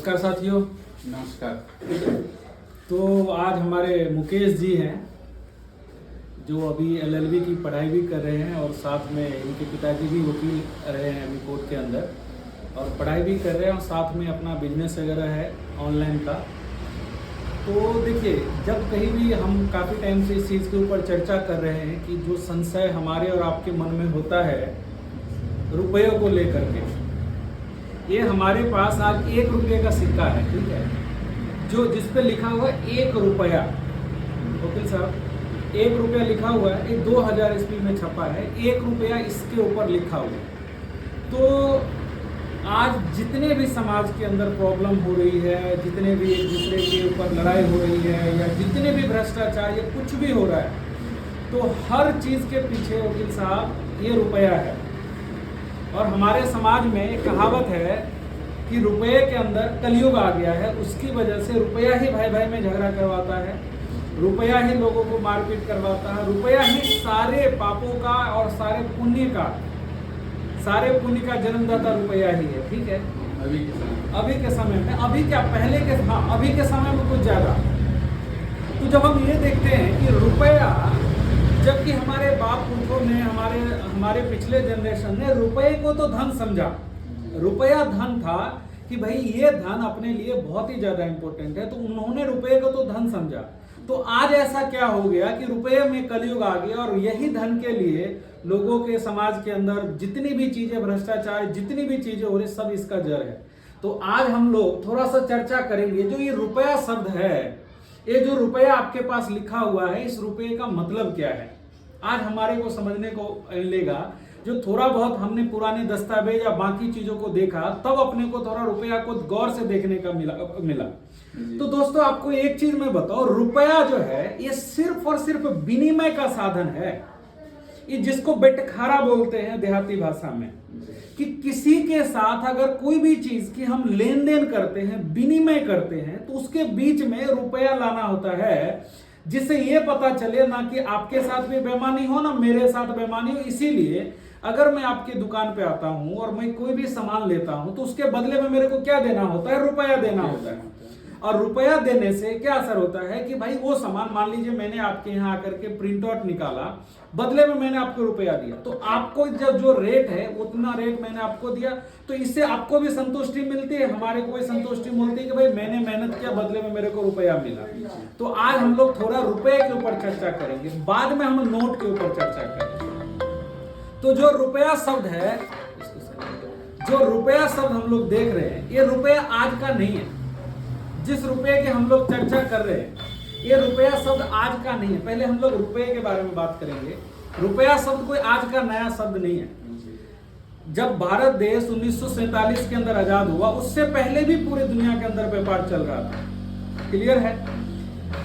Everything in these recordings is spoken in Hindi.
नमस्कार साथियों। नमस्कार। तो आज हमारे मुकेश जी हैं जो अभी एलएलबी की पढ़ाई भी कर रहे हैं और साथ में इनके पिताजी भी वकील रहे हैं अभी कोर्ट के अंदर और पढ़ाई भी कर रहे हैं और साथ में अपना बिजनेस वगैरह है ऑनलाइन का। तो देखिए, जब कहीं भी हम काफ़ी टाइम से इस चीज़ के ऊपर चर्चा कर रहे हैं कि जो संशय हमारे और आपके मन में होता है रुपयों को लेकर के, ये हमारे पास आज 1 रुपये का सिक्का है, ठीक है, जो जिस पे लिखा हुआ है 1 रुपया। वकील साहब, 1 रुपया लिखा हुआ है, ये 2000 ईस्वी में छपा है, 1 रुपया इसके ऊपर लिखा हुआ है। तो आज जितने भी समाज के अंदर प्रॉब्लम हो रही है, जितने भी एक दूसरे के ऊपर लड़ाई हो रही है या जितने भी भ्रष्टाचार या कुछ भी हो रहा है, तो हर चीज़ के पीछे वकील साहब ये रुपया है। और हमारे समाज में एक कहावत है कि रुपये के अंदर कलयुग आ गया है, उसकी वजह से रुपया ही भाई भाई में झगड़ा करवाता है, रुपया ही लोगों को मारपीट करवाता है, रुपया ही सारे पापों का और सारे पुण्य का जन्मदाता रुपया ही है, ठीक है। अभी के समय में अभी क्या पहले के अभी के समय में कुछ ज़्यादा। तो जब हम ये देखते हैं कि रुपया, जबकि हमारे बाप पुरखों ने हमारे पिछले जनरेशन ने रुपये को तो धन समझा, रुपया धन था कि भाई ये धन अपने लिए बहुत ही ज्यादा इंपॉर्टेंट है, तो उन्होंने रुपये को तो धन समझा। तो आज ऐसा क्या हो गया कि रुपये में कलयुग आ गया और यही धन के लिए लोगों के समाज के अंदर जितनी भी चीजें भ्रष्टाचार, जितनी भी चीजें हो रही, सब इसका जड़ है। तो आज हम लोग थोड़ा सा चर्चा करेंगे, जो ये रुपया शब्द है, ये जो रुपया आपके पास लिखा हुआ है, इस रुपये का मतलब क्या है, आज हमारे को समझने को मिलेगा। जो थोड़ा बहुत हमने पुराने दस्तावेज या बाकी चीजों को देखा, तब अपने को थोड़ा रुपया को गौर से देखने का मिला। तो दोस्तों, आपको एक चीज मैं बताऊं, रुपया जो है ये सिर्फ और सिर्फ विनिमय का साधन है। ये जिसको बेटखारा बोलते हैं देहाती भाषा में, कि किसी के साथ अगर कोई भी चीज की हम लेन देन करते हैं, विनिमय करते हैं, तो उसके बीच में रुपया लाना होता है, जिससे ये पता चले ना कि आपके साथ भी बेईमानी हो ना मेरे साथ बेईमानी हो। इसीलिए अगर मैं आपकी दुकान पे आता हूं और मैं कोई भी सामान लेता हूं, तो उसके बदले में मेरे को क्या देना होता है, रुपया देना होता है। और रुपया देने से क्या असर होता है कि भाई वो सामान, मान लीजिए मैंने आपके यहाँ आकर के प्रिंट आउट निकाला, बदले में मैंने आपको रुपया दिया, तो आपको जब जो रेट है उतना रेट मैंने आपको दिया, तो इससे आपको भी संतुष्टि मिलती है, हमारे को भी संतुष्टि मिलती है कि भाई मैंने मेहनत किया, बदले में मेरे को रुपया मिला। तो आज हम लोग थोड़ा रुपये के ऊपर चर्चा करेंगे, बाद में हम नोट के ऊपर चर्चा करेंगे। तो जो रुपया शब्द है, जो रुपया शब्द हम लोग देख रहे हैं, ये रुपया आज का नहीं है। जिस रुपये की हम लोग चर्चा कर रहे हैं, ये रुपया शब्द आज का नहीं है। पहले हम लोग रुपये के बारे में बात करेंगे। रुपया शब्द कोई आज का नया शब्द नहीं है। जब भारत देश 1947 के अंदर आजाद हुआ, उससे पहले भी पूरी दुनिया के अंदर व्यापार चल रहा था, क्लियर है।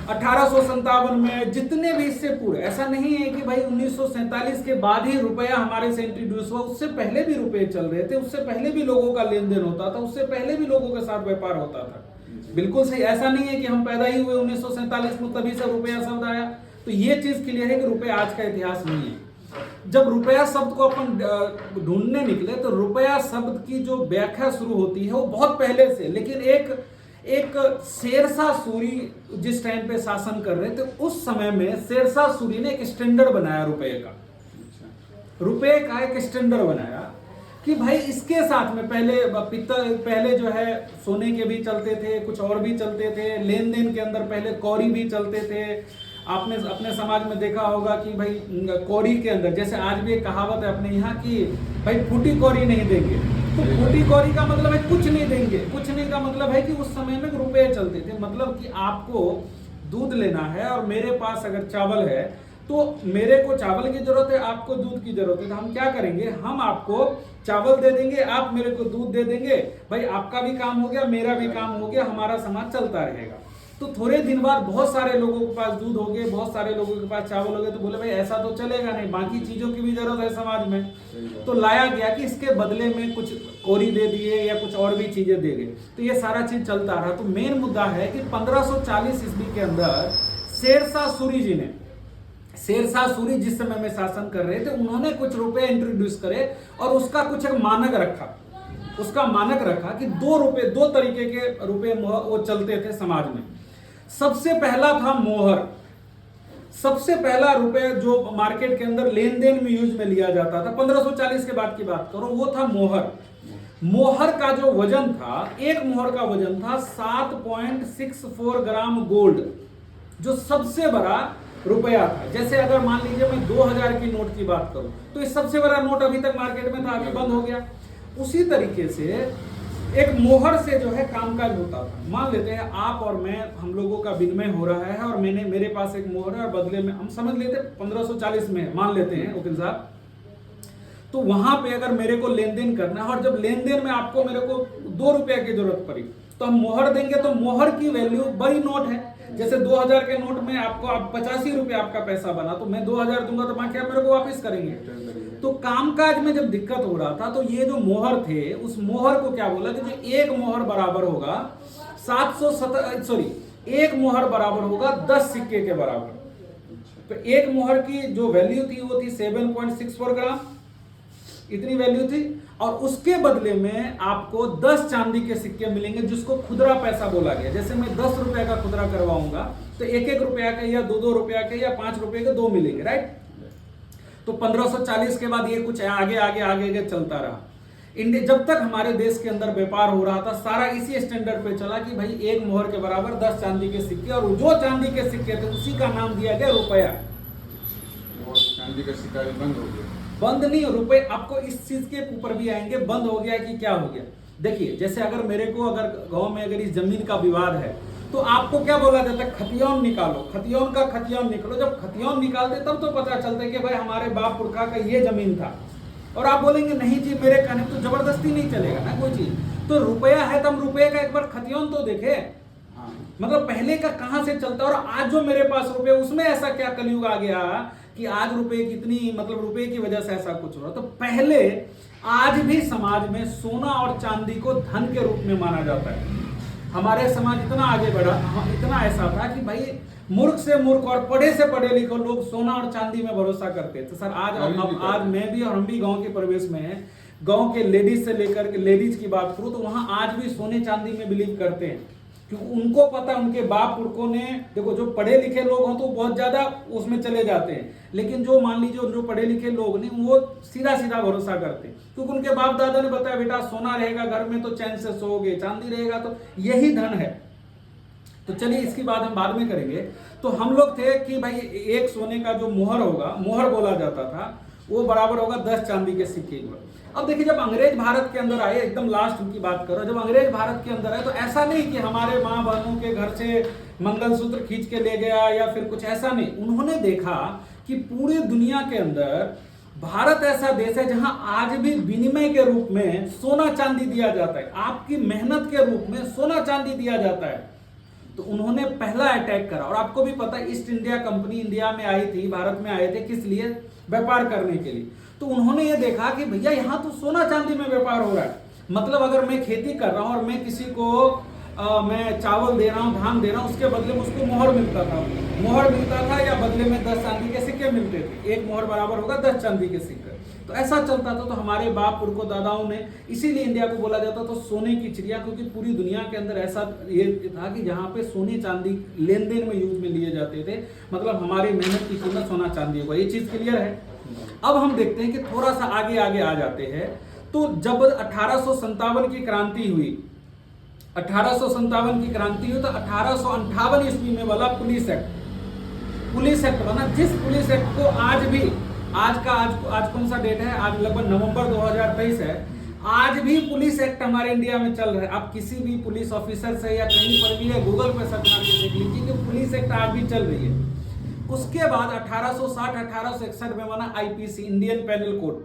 1857 में जितने भी इससे पूरे, ऐसा नहीं है कि भाई 1947 के बाद ही रुपया हमारे से इंट्रोड्यूस हुआ, उससे पहले भी रुपये चल रहे थे, उससे पहले भी लोगों का लेन देन होता था, उससे पहले भी लोगों के साथ व्यापार होता था। बिल्कुल सही, ऐसा नहीं है कि हम पैदा ही हुए 1947 में तभी से रुपया शब्द आया। तो ये चीज क्लियर है कि रुपया आज का इतिहास नहीं है। जब रुपया शब्द को अपन ढूंढने निकले, तो रुपया शब्द की जो व्याख्या शुरू होती है वो बहुत पहले से, लेकिन एक शेरशाह सूरी जिस टाइम पे शासन कर रहे थे, उस समय में शेरशाह सूरी ने एक स्टैंडर्ड बनाया रुपये का। रुपये का एक स्टैंडर्ड बनाया कि भाई इसके साथ में पहले जो है सोने के भी चलते थे, कुछ और भी चलते थे, लेन देन के अंदर पहले कौड़ी भी चलते थे। आपने अपने समाज में देखा होगा कि भाई कौड़ी के अंदर, जैसे आज भी एक कहावत है अपने यहाँ की, भाई फूटी कौड़ी नहीं देंगे। तो फूटी कौड़ी का मतलब है कुछ नहीं देंगे। कुछ नहीं का मतलब है कि उस समय में रुपये चलते थे, मतलब कि आपको दूध लेना है और मेरे पास अगर चावल है, तो मेरे को चावल की जरूरत है, आपको दूध की जरूरत है, तो हम क्या करेंगे, हम आपको चावल दे देंगे, आप मेरे को दूध दे देंगे, भाई आपका भी काम हो गया, मेरा भी काम हो गया, हमारा समाज चलता रहेगा। तो थोड़े दिन बाद बहुत सारे लोगों के पास दूध हो गए, बहुत सारे लोगों के पास चावल हो गए, तो बोले भाई ऐसा तो चलेगा नहीं, बाकी चीजों की भी जरूरत है समाज में। तो लाया गया कि इसके बदले में कुछ कौड़ी दे दिए या कुछ और भी चीजें दे गए, तो ये सारा चीज चलता रहा। तो मेन मुद्दा है कि 1540 ईस्वी के अंदर शेरशाह सूरी जिस समय में शासन कर रहे थे, उन्होंने कुछ रुपए इंट्रोड्यूस करे और उसका कुछ एक मानक रखा। उसका मानक रखा कि 2 रुपए, 2 तरीके के रुपए वो चलते थे समाज में। सबसे पहला था मोहर। सबसे पहला रुपए जो मार्केट के अंदर लेन देन में यूज में लिया जाता था, 1540 के बाद की बात करो, वो था मोहर। मोहर का जो वजन था, एक मोहर का वजन था 7.64 ग्राम गोल्ड, जो सबसे बड़ा रुपया था। जैसे अगर मान लीजिए मैं 2000 की नोट की बात करूं, तो ये सबसे बड़ा नोट अभी तक मार्केट में था, अभी बंद हो गया। उसी तरीके से एक मोहर से जो है कामकाज होता था। मान लेते हैं आप और मैं, हम लोगों का विनिमय हो रहा है और मेरे पास एक मोहर है और बदले में हम समझ लेते 1540 में मान लेते हैं वकील साहब, तो वहां पे अगर मेरे को लेन देन करना है और जब लेन देन में आपको मेरे को 2 रुपया की जरूरत पड़ी तो हम मोहर देंगे, तो मोहर की वैल्यू बड़ी नोट है। जैसे 2000 के नोट में आपको 85 रुपये आपका पैसा बना, तो मैं 2000 दूंगा तो बाकी आप मेरे को वापस करेंगे। तो कामकाज में जब दिक्कत हो रहा था तो ये जो मोहर थे, उस मोहर को क्या बोला कि जो एक मोहर बराबर होगा एक मोहर बराबर होगा 10 सिक्के के बराबर। तो एक मोहर की जो वैल्यू थी वो थी 7.64 ग्राम, इतनी वैल्यू थी। और उसके बदले में आपको 10 चांदी के सिक्के मिलेंगे, जिसको खुदरा पैसा बोला गया। जैसे मैं 10 रुपए का खुदरा करवाऊंगा तो 1-1 रुपया के या 2-2 रुपया के या 5 रुपए के 2 मिलेंगे, राइट। तो 1540 के बाद ये कुछ आगे चलता रहा। इंडिया जब तक हमारे देश के अंदर व्यापार हो रहा था, सारा इसी स्टैंडर्ड पे चला कि भाई एक मोहर के बराबर 10 चांदी के सिक्के, और जो चांदी के सिक्के थे उसी का नाम दिया गया रुपया। चांदी का सिक्का बंद हो गया। बंद नहीं, रुपए आपको इस चीज के ऊपर भी आएंगे, बंद हो गया कि क्या हो गया। देखिए, जैसे अगर मेरे को अगर गांव में अगर इस जमीन का विवाद है तो आपको क्या बोला जाता है, खतियान निकालो, खतियान का खतियान निकालो। जब खतियान निकालते तब तो पता चलता है कि भाई हमारे बाप पुरखा का ये जमीन था। और आप बोलेंगे नहीं जी मेरे कहने तो जबरदस्ती नहीं चलेगा ना कोई चीज। तो रुपया है तो हम रुपये का एक बार खतियान तो देखे, मतलब पहले का कहां से चलता है। और आज जो मेरे पास रुपये, उसमें ऐसा क्या कलयुग आ गया कि आज रुपए कितनी, मतलब रुपए की वजह से ऐसा कुछ हो रहा। तो पहले आज भी समाज में सोना और चांदी को धन के रूप में माना जाता है। हमारे समाज इतना आगे बढ़ा, इतना ऐसा था कि भाई मूर्ख से मूर्ख और पढ़े से पढ़े लिखे लोग सोना और चांदी में भरोसा करते थे। सर आज मैं भी और हम भी गांव के परिवेश में हैं, गांव के लेडीज से लेकर के लेडीज की बात करूं तो वहां आज भी सोने चांदी में बिलीव करते हैं, क्योंकि उनको पता, उनके बाप पुरखों ने, देखो जो पढ़े लिखे लोग हों तो बहुत ज्यादा उसमें चले जाते हैं, लेकिन जो मान लीजिए जो पढ़े लिखे लोग नहीं, वो सीधा सीधा भरोसा करते हैं, क्योंकि उनके बाप दादा ने बताया बेटा सोना रहेगा घर में तो चैन से सोओगे, चांदी रहेगा तो यही धन है। तो चलिए इसकी बात हम बाद में करेंगे। तो हम लोग थे कि भाई एक सोने का जो मोहर होगा, मोहर बोला जाता था, वो बराबर होगा 10 चांदी के सिक्के। अब देखिए जब अंग्रेज भारत के अंदर आए, एकदम लास्ट की बात करो, जब अंग्रेज भारत के अंदर आए तो ऐसा नहीं कि हमारे माँ बहनों के घर से मंगलसूत्र खींच के ले गया या फिर कुछ, ऐसा नहीं। उन्होंने देखा कि पूरी दुनिया के अंदर भारत ऐसा देश है जहां आज भी विनिमय के रूप में सोना चांदी दिया जाता है, आपकी मेहनत के रूप में सोना चांदी दिया जाता है। तो उन्होंने पहला अटैक करा। और आपको भी पता है ईस्ट इंडिया कंपनी इंडिया में आई थी, भारत में आए थे, किस लिए? व्यापार करने के लिए। तो उन्होंने ये देखा कि भैया यहाँ तो सोना चांदी में व्यापार हो रहा है, मतलब अगर मैं खेती कर रहा हूँ और मैं किसी को मैं चावल दे रहा हूँ, धान दे रहा हूँ, उसके बदले में उसको मोहर मिलता था या बदले में 10 चांदी के सिक्के मिलते थे। एक मोहर बराबर होगा 10 चांदी के सिक्के। तो ऐसा चलता था। तो हमारे बाप पुरखों दादाओं ने, इसीलिए इंडिया को बोला जाता तो सोने की चिड़िया, क्योंकि पूरी दुनिया के अंदर ऐसा ये था कि जहाँ पे सोने चांदी लेन देन में यूज में लिए जाते थे, मतलब हमारी मेहनत की कीमत सोना चांदी होगा। ये चीज क्लियर है। अब हम देखते हैं कि थोड़ा सा आगे आ जाते हैं। तो जब 1857 की क्रांति हुई, 1857 की क्रांति हुई तो 1858 ईस्वी में वाला पुलिस एक्ट बना, जिस पुलिस एक्ट को आज भी, आज कौन सा डेट है, आज लगभग नवंबर 2023 है, आज भी पुलिस एक्ट हमारे इंडिया में चल रहा है। आप किसी भी पुलिस ऑफिसर से या कहीं पर भी है, गूगल पे सर्च मार के देख लीजिए कि पुलिस एक्ट आज भी चल रही है। उसके बाद 1860-1861 में बना आईपीसी, इंडियन पेनल कोड।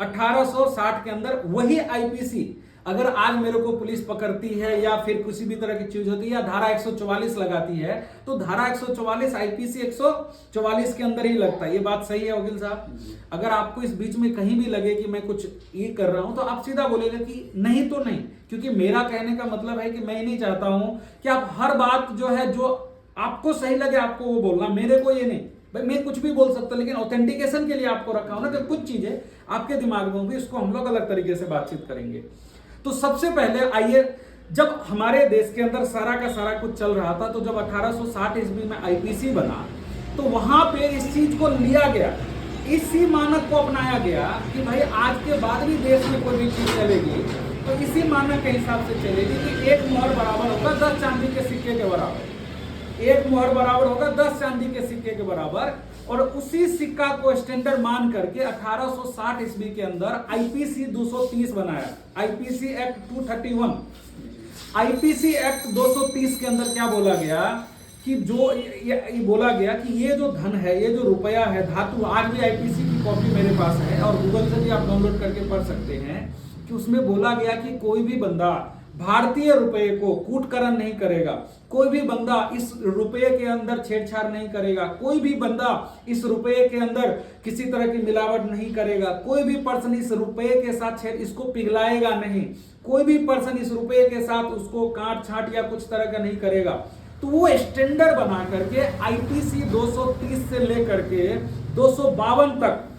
1860 के अंदर वही आईपीसी, अगर आज मेरे को पुलिस पकड़ती है या फिर किसी भी तरह की चीज होती है या धारा 144 लगाती है, तो धारा 144 आईपीसी 144 के अंदर ही लगता है। ये बात सही है वकील साहब? अगर आपको इस बीच में कहीं भी लगे कि मैं कुछ ये कर रहा हूं तो आप सीधा बोलेगा कि नहीं तो नहीं, क्योंकि मेरा कहने का मतलब है कि मैं नहीं चाहता हूं कि आप हर बात जो है, जो आपको सही लगे आपको वो बोलना, मेरे को ये नहीं। भाई मैं कुछ भी बोल सकता, लेकिन ऑथेंटिकेशन के लिए आपको रखा हो ना कि कुछ चीजें आपके दिमाग में होगी, इसको हम लोग अलग तरीके से बातचीत करेंगे। तो सबसे पहले आइए, जब हमारे देश के अंदर सारा का सारा कुछ चल रहा था, तो जब 1860 ईस्वी में आईपीसी बना, तो वहां पे इस चीज को लिया गया, इसी मानक को अपनाया गया कि भाई आज के बाद भी देश में कोई भी चीज चलेगी तो इसी मानक के हिसाब से चलेगी कि एक मोहर बराबर होगा 10 चांदी के सिक्के के बराबर, एक मोहर बराबर होगा 10 चांदी के सिक्के के बराबर। और उसी सिक्का को स्टैंडर्ड मान करके 1860 ईस्वी के अंदर आईपीसी 230 बनाया, आईपीसी एक्ट 231। आईपीसी एक्ट 230 के अंदर क्या बोला गया कि जो ये बोला गया कि ये जो धन है, ये जो रुपया है, धातु, आज भी आईपीसी की कॉपी मेरे पास है और गूगल से भी आप डाउनलोड करके पढ़ सकते हैं कि उसमें बोला गया कि कोई भी बंदा भारतीय रुपये को कूटकरण नहीं करेगा, कोई भी बंदा इस रुपये के अंदर छेड़छाड़ नहीं करेगा, कोई भी बंदा इस रुपये के अंदर किसी तरह की मिलावट नहीं करेगा, कोई भी पर्सन इस रुपये के साथ इसको पिघलाएगा नहीं, कोई भी पर्सन इस रुपये के साथ उसको काट छाट या कुछ तरह का नहीं करेगा। तो वो स्टैंडर्ड बना करके आईपीसी 230 से लेकर के 252 तक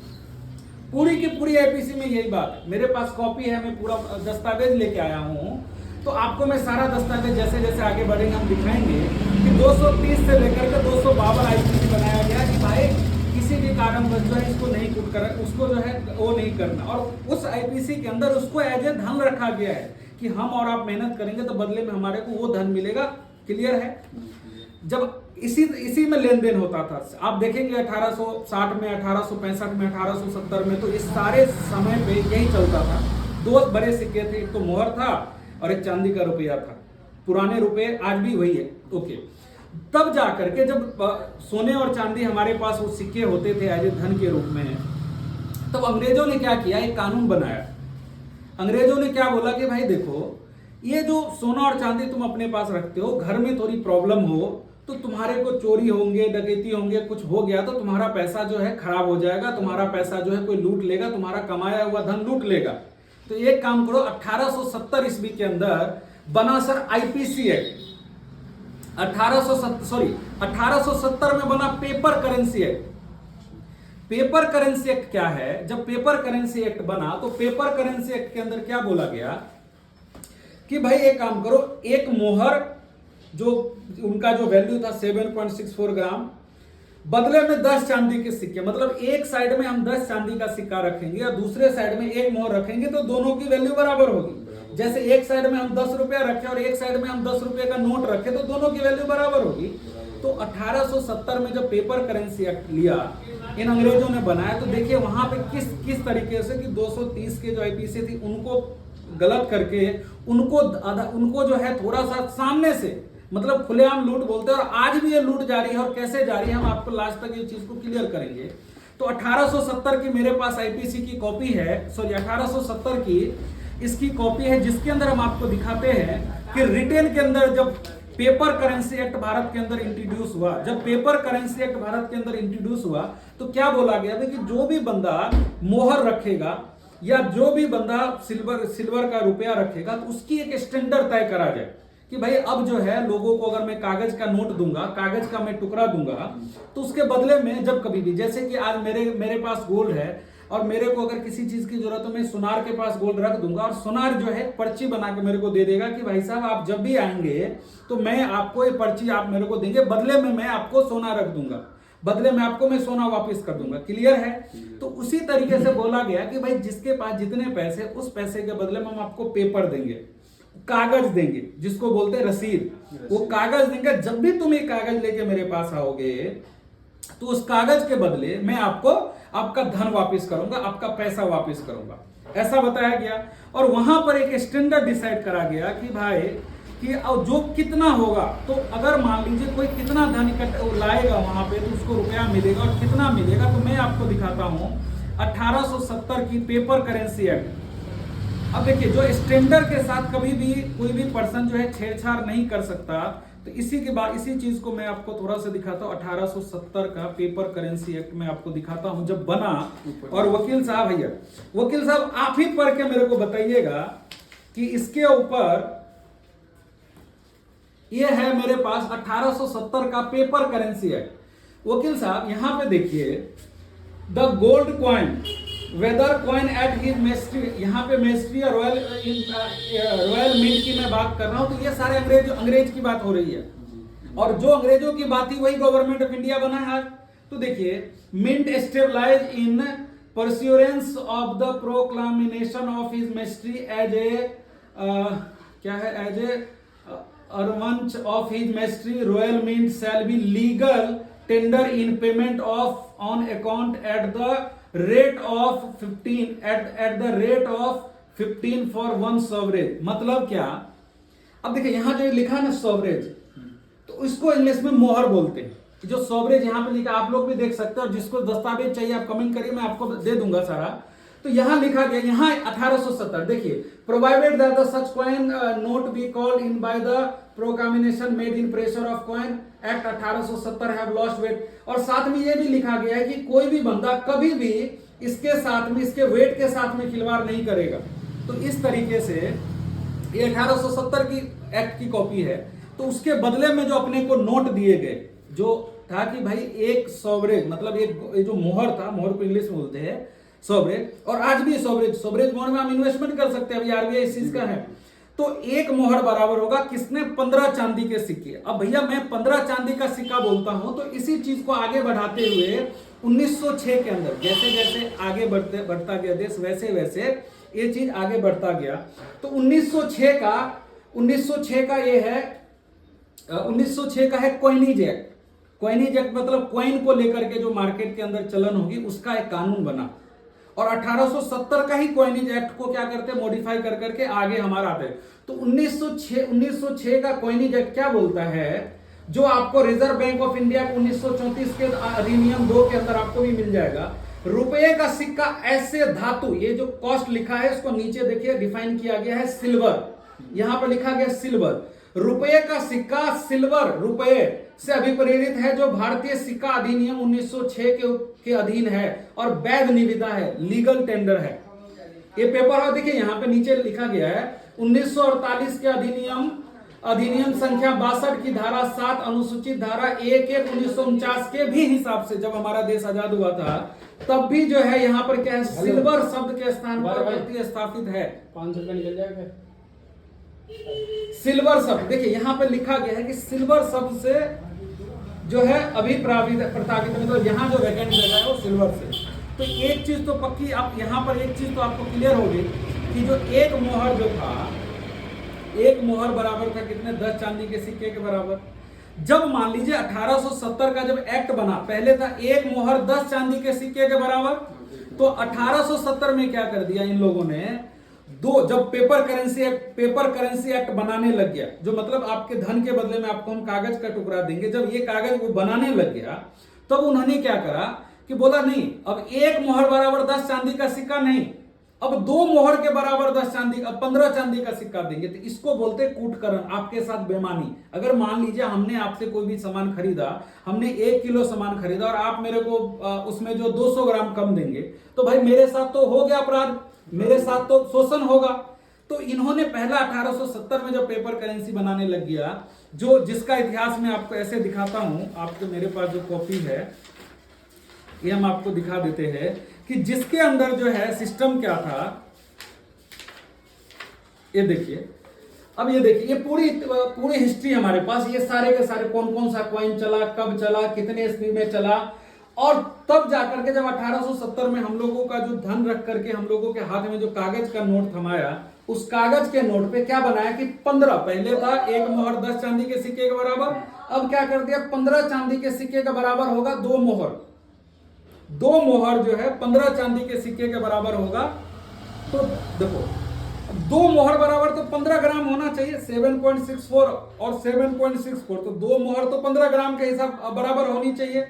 पूरी की पूरी आईपीसी में यही बात है। मेरे पास कॉपी है, मैं पूरा दस्तावेज लेके आया हूं, तो आपको मैं सारा दस्तावेज जैसे जैसे आगे बढ़ेंगे हम दिखाएंगे कि 230 से लेकर के 252 आईपीसी बनाया गया कि भाई किसी भी कारणवश जो है इसको नहीं कूट कर, उसको जो है वो नहीं करना। और उस आईपीसी के अंदर उसको एज ए धन रखा गया है कि हम और आप मेहनत करेंगे तो बदले में हमारे को वो धन मिलेगा। क्लियर है? जब इसी में लेन देन होता था, आप देखेंगे 1860 में, 1865 में, 1870 में, तो इस सारे समय पे यही चलता था। दो बड़े सिक्के थे, एक तो मोहर था और एक चांदी का रुपया था। पुराने रुपए आज भी वही है। ओके, तब जाकर के जब सोने और चांदी हमारे पास वो सिक्के होते थे एज ए धन के रूप में, तब अंग्रेजों ने क्या किया, एक कानून बनाया। अंग्रेजों ने क्या बोला कि भाई देखो, ये जो सोना और चांदी तुम अपने पास रखते हो, घर में थोड़ी प्रॉब्लम हो तो तुम्हारे को चोरी होंगे, डकैती होंगे, कुछ हो गया तो तुम्हारा पैसा जो है खराब हो जाएगा, तुम्हारा पैसा जो है कोई लूट लेगा, तुम्हारा कमाया हुआ धन लूट लेगा। तो एक काम करो, 1870 ईस्वी के अंदर बना सर आईपीसी एक्ट। 1870 में बना paper currency act. Paper currency act क्या है? जब पेपर करेंसी एक्ट बना तो पेपर करेंसी एक्ट के अंदर क्या बोला गया कि भाई एक काम करो, एक मोहर जो उनका जो वैल्यू था 7.64 ग्राम, बदले में 10 चांदी के सिक्के, मतलब एक साइड में हम 10 चांदी का सिक्का रखेंगे और दूसरे साइड में एक मोहर रखेंगे तो दोनों की वैल्यू बराबर होगी। जैसे एक साइड में हम 10 रुपया रखे और एक साइड में हम 10 रुपये का नोट रखे तो दोनों की वैल्यू बराबर होगी। तो 1870 में जब पेपर करेंसी एक्ट लिया इन अंग्रेजों ने बनाया, तो देखिए वहां पे किस तरीके से कि 230 के जो आईपीसी थी उनको गलत करके उनको जो है थोड़ा सा सामने से, मतलब खुलेआम लूट बोलते हैं। और आज भी ये लूट जारी है, और कैसे जारी है हम आपको लास्ट तक ये चीज को क्लियर करेंगे। तो 1870 की मेरे पास आईपीसी की कॉपी है, सॉरी 1870 की इसकी कॉपी है, जिसके अंदर हम आपको दिखाते हैं कि रिटेन के अंदर जब पेपर करेंसी एक्ट भारत के अंदर इंट्रोड्यूस हुआ, जब पेपर करेंसी एक्ट भारत के अंदर इंट्रोड्यूस हुआ तो क्या बोला गया था कि जो भी बंदा मोहर रखेगा या जो भी बंदा सिल्वर का रुपया रखेगा तो उसकी एक स्टैंडर्ड तय करा जाए कि भाई अब जो है लोगों को अगर मैं कागज का नोट दूंगा, कागज का मैं टुकड़ा दूंगा, तो उसके बदले में जब कभी भी, जैसे कि आज मेरे पास गोल्ड है और मेरे को अगर किसी चीज की जरूरत हो, मैं सुनार के पास गोल्ड रख दूंगा और सुनार जो है पर्ची बना के मेरे को दे देगा कि भाई साहब आप जब भी आएंगे तो मैं आपको ये पर्ची आप मेरे को देंगे, बदले में मैं आपको सोना रख दूंगा, बदले में आपको मैं सोना वापस कर दूंगा। क्लियर है? तो उसी तरीके से बोला गया कि भाई जिसके पास जितने पैसे, उस पैसे के बदले में हम आपको पेपर देंगे, कागज देंगे, जिसको बोलते हैं रसीद। वो कागज देंगे। जब भी तुम ये कागज लेके मेरे पास आओगे तो उस कागज के बदले मैं आपको आपका धन वापस करूंगा, आपका पैसा वापस करूंगा, ऐसा बताया गया। और वहां पर एक स्टैंडर्ड डिसाइड करा गया कि भाई कि जो कितना होगा, तो अगर मान लीजिए कोई कितना धन लाएगा वहां पे तो उसको रुपया मिलेगा, और कितना मिलेगा तो मैं आपको दिखाता हूं 1870 की पेपर करेंसी एक्ट। अब देखिए, जो स्टैंडर्ड के साथ कभी भी कोई भी पर्सन जो है छेड़छाड़ नहीं कर सकता, तो इसी के बाद इसी चीज को मैं आपको थोड़ा सा दिखाता हूं। 1870 का पेपर करेंसी एक्ट मैं आपको दिखाता हूं जब बना। और वकील साहब, भैया वकील साहब आप ही पढ़ के मेरे को बताइएगा कि इसके ऊपर ये है मेरे पास 1870 का पेपर करेंसी एक्ट। वकील साहब यहां पे देखिए, the gold coin whether coin at his majesty, यहाँ पे मेस्ट्री और रॉयल मिंट की मैं बात कर रहा हूँ, तो ये सारे अंग्रेज की बात हो रही है, और जो अंग्रेजों की बात थी वही गवर्नमेंट ऑफ इंडिया बना है। तो देखिए, mint stabilise in pursuance of the proclamation of his majesty as a क्या है, एज ए अर्वंच of his majesty royal mint shall be legal tender in payment of on account at the rate of 15 at the rate of 15 for 1 sovereign. मतलब क्या, अब देखिए यहां जो लिखा है ना सॉवरेज, तो इसको इंग्लिश में मोहर बोलते हैं। जो सॉवरेज यहां पे लिखा, आप लोग भी देख सकते हैं, और जिसको दस्तावेज चाहिए आप कमेंट करिए, मैं आपको दे दूंगा सारा। तो यहां लिखा गया, यहां 1870, देखिए, provided that the such coin not be called in by the proclamation made in pressure of coin act 1870 have lost weight. और साथ में ये भी लिखा गया है कि कोई भी बंदा कभी भी इसके साथ में, इसके वेट के साथ में खिलवाड़ नहीं करेगा। तो इस तरीके से ये 1870 की एक्ट की कॉपी है। तो उसके बदले में जो अपने को नोट दिए गए, जो था कि भाई एक सॉवरेज, मतलब एक जो मोहर था, मोहर को इंग्लिश में बोलते हैं सॉवरेज, और आज भी सॉवरेज मोहर में हम इन्वेस्टमेंट कर सकते हैं, अभी आरबीआई इस चीज का है। तो एक मोहर बराबर होगा किसने, 15 चांदी के सिक्के। अब भैया मैं 15 चांदी का सिक्का बोलता हूं, तो इसी चीज को आगे बढ़ाते हुए 1906 के अंदर, जैसे जैसे आगे बढ़ता गया देश, वैसे वैसे ये चीज आगे बढ़ता गया। तो 1906 का ये है, 1906 का है कॉइनेज एक्ट। कॉइनेज एक्ट मतलब कॉइन को लेकर के जो मार्केट के अंदर चलन होगी, उसका एक कानून बना। और 1870 का ही कॉइनेज एक्ट को क्या करते हैं, मॉडिफाई कर करके आगे हमारा आते हैं। तो 1906 का कॉइनेज एक्ट क्या बोलता है, जो आपको रिजर्व बैंक ऑफ इंडिया को 1934 के अधिनियम 2 के अंदर आपको भी मिल जाएगा। रुपए का सिक्का ऐसे धातु, ये जो कॉस्ट लिखा है इसको नीचे देखिए डिफाइन किया गया है सिल्वर, यहां पर लिखा गया सिल्वर। रुपये का सिक्का सिल्वर रुपये से अभिप्रेरित है, जो भारतीय सिक्का अधिनियम 1906 के अधीन है और वैध निविदा है, लीगल टेंडर है। ये पेपर है, देखिए यहां पे नीचे लिखा गया है 1948 के अधिनियम संख्या 62 की धारा 7 अनुसूचित धारा 1/1949 के भी हिसाब से जब हमारा देश आजाद हुआ था, तब भी जो है यहाँ पर क्या है, सिल्वर शब्द के स्थान पर व्यक्ति स्थापित है। 500 रुपया निकल जाएगा। सिल्वर शब्द देखिए यहां पे लिखा गया है कि सिल्वर शब्द से जो है अभी प्रतापित, मतलब यहां जो वैकेंट जगह है वो सिल्वर से। तो एक चीज तो पक्की, आप यहां पर एक चीज तो आपको क्लियर होगी कि जो एक मोहर जो था, एक मोहर बराबर था कितने, 10 चांदी के सिक्के के बराबर। जब मान लीजिए 1870 का जब एक्ट बना, पहले था एक मोहर 10 चांदी के सिक्के के बराबर। तो 1870 में क्या कर दिया इन लोगों ने, जब पेपर करेंसी एक्ट बनाने लग गया, जो मतलब आपके धन के बदले में आपको हम कागज का टुकड़ा देंगे, जब ये कागज वो बनाने लग गया, तब उन्होंने क्या करा कि बोला नहीं, अब एक मोहर बराबर 10 चांदी का सिक्का नहीं, अब 2 मोहर के बराबर 10 चांदी का, 15 चांदी का सिक्का देंगे। तो इसको बोलते कूटकरण, आपके साथ बेईमानी। अगर मान लीजिए हमने आपसे कोई भी सामान खरीदा, हमने 1 किलो सामान खरीदा और आप मेरे को उसमें जो 200 ग्राम कम देंगे, तो भाई मेरे साथ तो हो गया अपराध, मेरे साथ तो शोषण होगा। तो इन्होंने पहला 1870 में जब पेपर करेंसी बनाने लग गया, जो जिसका इतिहास मैं आपको ऐसे दिखाता हूं, आपको मेरे पास जो कॉपी है ये हम आपको दिखा देते हैं कि जिसके अंदर जो है सिस्टम क्या था। ये देखिए, अब ये देखिए, ये पूरी हिस्ट्री हमारे पास, ये सारे के सारे कौन कौन सा कॉइन चला, कब चला, कितने ईस्वी में चला, और तब जाकर के जब 1870 में हम लोगों का जो धन रख करके हम लोगों के हाथ में जो कागज का नोट थमाया, उस कागज के नोट पे क्या बनाया कि 15, पहले था एक मोहर 10 चांदी के सिक्के के बराबर, अब क्या कर दिया 15 चांदी के सिक्के के बराबर होगा 2 मोहर। 2 मोहर जो है 15 चांदी के सिक्के के बराबर होगा। तो देखो 2 मोहर बराबर तो 15 ग्राम होना चाहिए, 7.64 और 7.64, तो 2 मोहर तो 15 ग्राम के हिसाब बराबर होनी चाहिए।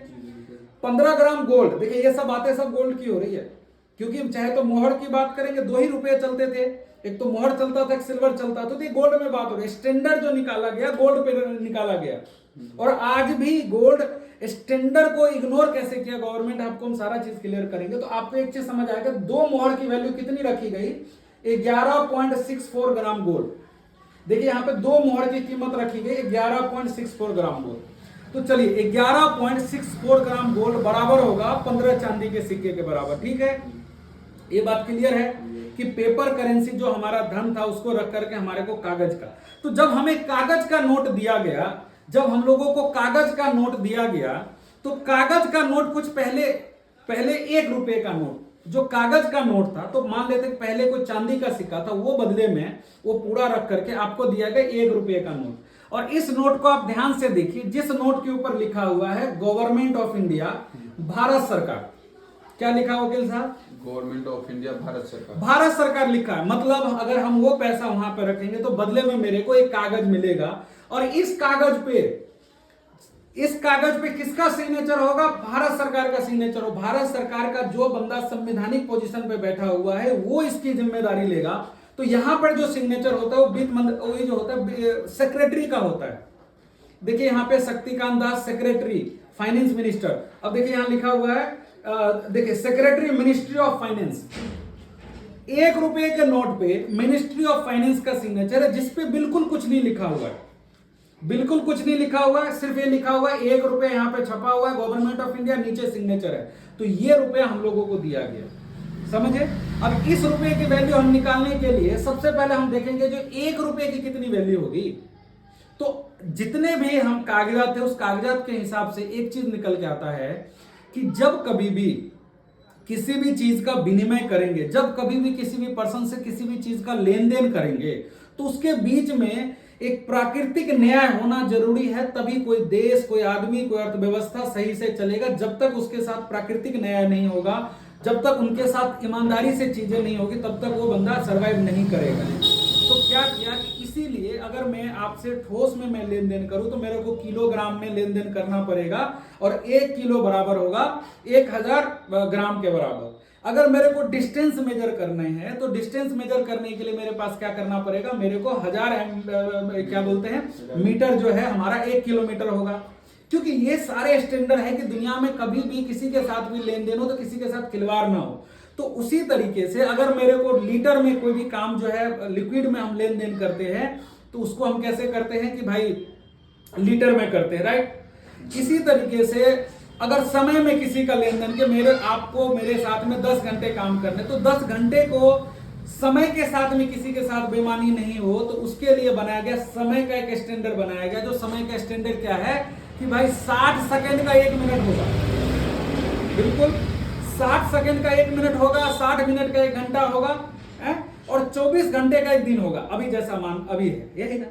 15 ग्राम गोल्ड, देखिए ये सब बातें सब गोल्ड की हो रही है, क्योंकि चाहे तो मोहर की बात करेंगे, 2 ही रुपए चलते थे, एक तो मोहर चलता था, एक सिल्वर चलता था, तो ये गोल्ड में बात हो रही है। स्टैंडर्ड जो निकाला गया गोल्ड पे निकाला गया, और आज भी गोल्ड स्टैंडर्ड को इग्नोर कैसे किया गवर्नमेंट, आपको हम सारा चीज क्लियर करेंगे। तो आपको एक चीज समझ आएगा, 2 मोहर की वैल्यू कितनी रखी गई, 11.64 ग्राम गोल्ड। देखिए यहाँ पे 2 मोहर की कीमत रखी गई 11.64 ग्राम गोल्ड। तो चलिए 11.64 ग्राम गोल्ड बराबर होगा 15 चांदी के सिक्के के बराबर, ठीक है। ये बात क्लियर है कि पेपर करेंसी जो हमारा धन था उसको रख करके हमारे को कागज का, तो जब हमें कागज का नोट दिया गया, जब हम लोगों को कागज का नोट दिया गया, तो कागज का नोट कुछ पहले 1 रुपए का नोट, जो कागज का नोट था, तो मान लेते पहले कोई चांदी का सिक्का था, वो बदले में वो पूरा रख करके आपको दिया गया 1 रुपए का नोट। और इस नोट को आप ध्यान से देखिए, जिस नोट के ऊपर लिखा हुआ है गवर्नमेंट ऑफ इंडिया, भारत सरकार, क्या लिखा वकील साहब? गवर्नमेंट ऑफ इंडिया, भारत सरकार। भारत सरकार लिखा है, मतलब अगर हम वो पैसा वहां पे रखेंगे तो बदले में मेरे को एक कागज मिलेगा, और इस कागज पे किसका सिग्नेचर होगा? भारत सरकार का सिग्नेचर हो। भारत सरकार का जो बंदा संवैधानिक पोजीशन पे बैठा हुआ है वो इसकी जिम्मेदारी लेगा। तो यहां पर जो सिग्नेचर होता है वो वित्त मंत्री जो होता है सेक्रेटरी का होता है। देखिए यहाँ पे Shaktikanta Das secretary, finance minister. अब देखिए यहां लिखा हुआ है, देखिए सेक्रेटरी मिनिस्ट्री ऑफ फाइनेंस। 1 रुपए के नोट पे मिनिस्ट्री ऑफ फाइनेंस का सिग्नेचर है, जिसपे बिल्कुल कुछ नहीं लिखा हुआ है, बिल्कुल कुछ नहीं लिखा हुआ है, सिर्फ ये लिखा हुआ है 1 रुपए यहाँ पे छपा हुआ है, गवर्नमेंट ऑफ इंडिया, नीचे सिग्नेचर है। तो ये रुपया हम लोगों को दिया गया, समझे? अब इस रुपए की वैल्यू हम निकालने के लिए सबसे पहले हम देखेंगे जो 1 रुपए की कितनी वैल्यू होगी। तो जितने भी हम कागजात थे उस कागजात के हिसाब से एक चीज निकल के आता है कि जब कभी भी किसी भी चीज का विनिमय करेंगे, जब कभी भी किसी भी पर्सन से किसी भी चीज का लेन देन करेंगे, तो उसके बीच में एक प्राकृतिक न्याय होना जरूरी है। तभी कोई देश, कोई आदमी, कोई अर्थव्यवस्था सही से चलेगा। जब तक उसके साथ प्राकृतिक न्याय नहीं होगा, जब तक उनके साथ ईमानदारी से चीजें नहीं होगी, तब तक वो बंदा सरवाइव नहीं करेगा। तो क्या किया कि इसीलिए अगर मैं आपसे ठोस में मैं लेन देन करूं तो मेरे को किलोग्राम में लेन देन करना पड़ेगा, और 1 किलो बराबर होगा 1000 ग्राम के बराबर। अगर मेरे को डिस्टेंस मेजर करने हैं तो डिस्टेंस मेजर करने के लिए मेरे पास क्या करना पड़ेगा? मेरे को 1000 क्या बोलते हैं मीटर जो है हमारा 1 किलोमीटर होगा। क्योंकि ये सारे स्टैंडर्ड है कि दुनिया में कभी भी किसी के साथ भी लेन देन हो तो किसी के साथ खिलवाड़ ना हो। तो उसी तरीके से अगर मेरे को लीटर में कोई भी काम जो है लिक्विड में हम लेन देन करते हैं तो उसको हम कैसे करते हैं कि भाई लीटर में करते हैं, राइट? इसी तरीके से अगर समय में किसी का लेन देन के आपको मेरे साथ में 10 घंटे काम करने, तो 10 घंटे को समय के साथ में किसी के साथ बेईमानी नहीं हो, तो उसके लिए बनाया गया समय का एक स्टैंडर्ड बनाया गया। जो समय का स्टैंडर्ड क्या है कि भाई 60 सेकंड का 1 मिनट होगा, बिल्कुल 60 सेकंड का 1 मिनट होगा, 60 मिनट का 1 घंटा होगा, और 24 घंटे का 1 दिन होगा। अभी जैसा मान अभी है, यही ना?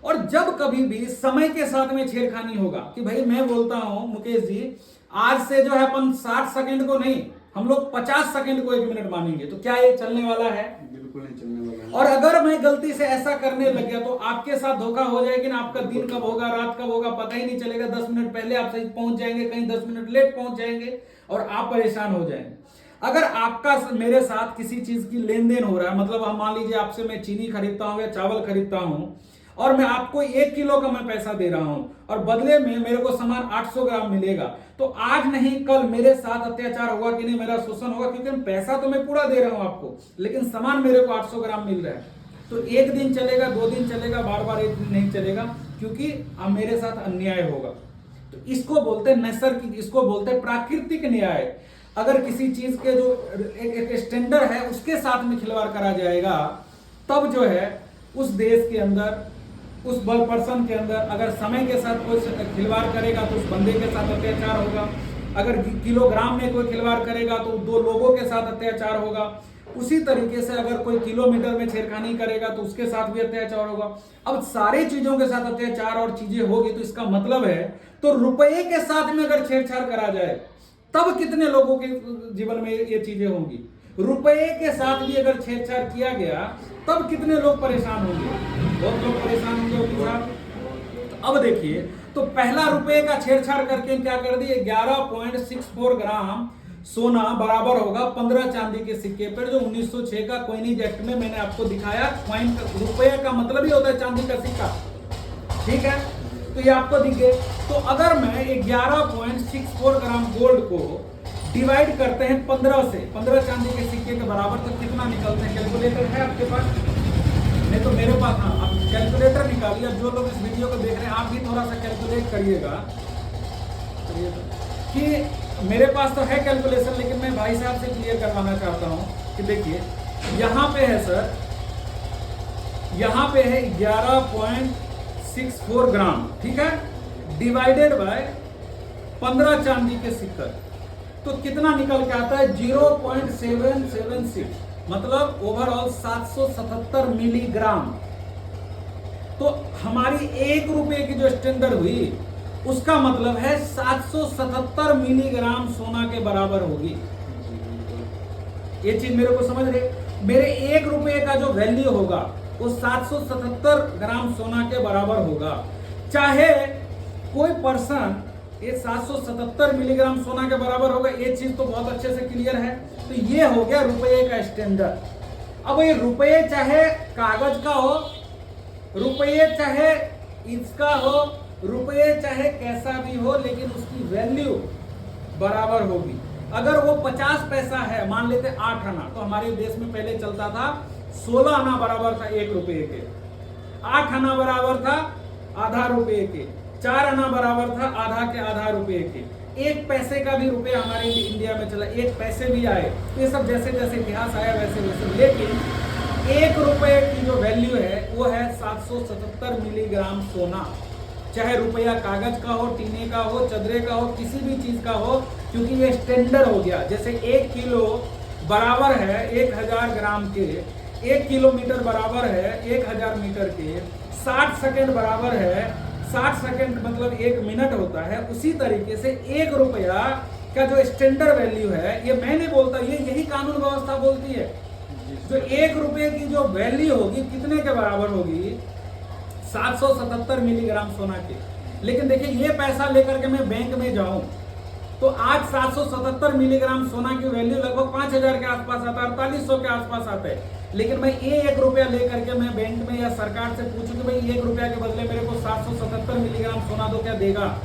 और जब कभी भी समय के साथ में छेड़खानी होगा कि भाई मैं बोलता हूं मुकेश जी, आज से जो है अपन 60 सेकंड को नहीं, हम लोग 50 सेकंड को 1 मिनट मानेंगे, तो क्या ये चलने वाला है? बिल्कुल नहीं चलने वाला है। और अगर मैं गलती से ऐसा करने लग गया तो आपके साथ धोखा हो जाएगी ना। आपका दिन कब होगा, रात कब होगा, पता ही नहीं चलेगा। 10 मिनट पहले आप सही पहुंच जाएंगे, कहीं 10 मिनट लेट पहुंच जाएंगे और आप परेशान हो जाएंगे। अगर आपका मेरे साथ किसी चीज की लेन देन हो रहा है, मतलब हम मान लीजिए आपसे मैं चीनी खरीदता हूं या चावल खरीदता हूं और मैं आपको 1 किलो का मैं पैसा दे रहा हूं और बदले में मेरे को सामान 800 ग्राम मिलेगा, तो आज नहीं कल मेरे साथ अत्याचार होगा कि नहीं, मेरा शोषण होगा? क्योंकि पैसा तो मैं पूरा दे रहा हूं आपको, लेकिन सामान मेरे को 800 ग्राम मिल रहा है। तो 1 दिन चलेगा, 2 दिन चलेगा, बार बार 1 दिन नहीं चलेगा, क्योंकि अब मेरे साथ अन्याय होगा। तो इसको बोलते हैं नैसर्गिक, इसको बोलते हैं प्राकृतिक न्याय। अगर किसी चीज के जो एक स्टैंडर्ड है उसके साथ में खिलवाड़ करा जाएगा, तब जो है उस देश के अंदर, उस पर्सन के अंदर अगर समय के साथ कोई खिलवाड़ करेगा तो उस बंदे के साथ अत्याचार होगा। अगर किलोग्राम में कोई खिलवाड़ करेगा तो 2 लोगों के साथ अत्याचार होगा। उसी तरीके से अगर कोई किलोमीटर में छेड़खानी करेगा तो उसके साथ भी अत्याचार होगा। अब सारी चीजों के साथ अत्याचार और चीजें होगी, तो इसका मतलब है तो रुपये के साथ में अगर छेड़छाड़ करा जाए तब कितने लोगों के जीवन में ये चीजें होंगी। रुपये के साथ भी अगर छेड़छाड़ किया गया तब कितने लोग परेशान होंगे, बहुत लोग परेशान होंगे। अब देखिए, तो पहला रुपये का छेड़छाड़ करके क्या कर दिए, 11.64 ग्राम सोना बराबर होगा 15 चांदी के सिक्के पर, जो 1906 का कॉइनेज एक्ट में मैंने आपको दिखाया। कॉइन रुपये का मतलब ही होता है चांदी का सिक्का, ठीक है? तो ये आपको दिख गए। तो अगर मैं 11.64 ग्राम गोल्ड को डिवाइड करते हैं 15 से, 15 चांदी के सिक्के के बराबर, तो कितना निकलते हैं? कैलकुलेटर है आपके पास? नहीं तो मेरे पास, हाँ, आप कैलकुलेटर निकालिए। जो लोग इस वीडियो को देख रहे हैं आप भी थोड़ा सा कैलकुलेट करिएगा कि मेरे पास तो है कैलकुलेशन, लेकिन मैं भाई साहब से क्लियर करवाना चाहता हूँ। कि देखिए यहाँ पे है सर, यहाँ पे है 11.64 ग्राम, ठीक है, डिवाइडेड बाय 15 चांदी के सिक्कर, तो कितना निकल के आता है 0.776, मतलब ओवरऑल 777 मिलीग्राम। तो हमारी 1 रुपए की जो स्टैंडर्ड हुई उसका मतलब है 777 मिलीग्राम सोना के बराबर होगी। ये चीज मेरे को समझ रहे, मेरे 1 रुपए का जो वैल्यू होगा वो 777 ग्राम सोना के बराबर होगा। चाहे कोई पर्सन ये 777 मिलीग्राम सोना के बराबर होगा, ये चीज तो बहुत अच्छे से क्लियर है। तो ये हो गया रुपये का स्टैंडर्ड। अब ये रुपये चाहे कागज का हो, रुपये चाहे इसका हो, रुपये चाहे कैसा भी हो, लेकिन उसकी वैल्यू बराबर होगी। अगर वो 50 पैसा है, मान लेते 8 आना, तो हमारे देश में पहले चलता था 16 आना बराबर था 1 रुपये के, 8 आना बराबर था आधा रुपये के, 4 आना बराबर था आधा के आधा रुपये के, 1 पैसे का भी रुपये हमारे इंडिया में चला, 1 पैसे भी आए। तो ये सब जैसे जैसे इतिहास आया वैसे वैसे, लेकिन 1 रुपये की जो वैल्यू है वो है 777 मिलीग्राम सोना। चाहे रुपया कागज का हो, टीने का हो, चदरे का हो, किसी भी चीज का हो, क्योंकि ये स्टैंडर्ड हो गया। जैसे 1 किलो बराबर है 1000 ग्राम के, 1 किलोमीटर बराबर है 1000 मीटर के, 60 सेकेंड बराबर है 60 सेकेंड मतलब 1 मिनट होता है। उसी तरीके से 1 रुपया का जो स्टैंडर्ड वैल्यू है, ये मैं नहीं बोलता, ये यही कानून व्यवस्था बोलती है। जो 1 रुपये की जो वैल्यू होगी कितने के बराबर होगी, 777 मिलीग्राम सोना के। लेकिन देखिए ये पैसा लेकर के मैं बैंक में जाऊं तो आज 777 मिलीग्राम सोना की वैल्यू लगभग 5000 के आसपास आता है, 4800 के आसपास आता है। लेकिन मैं ये 1 रुपया लेकर के मैं बैंक में या सरकार से पूछूं कि भाई 1 रुपया के बदले मेरे को 777 मिलीग्राम सोना दो, क्या देगा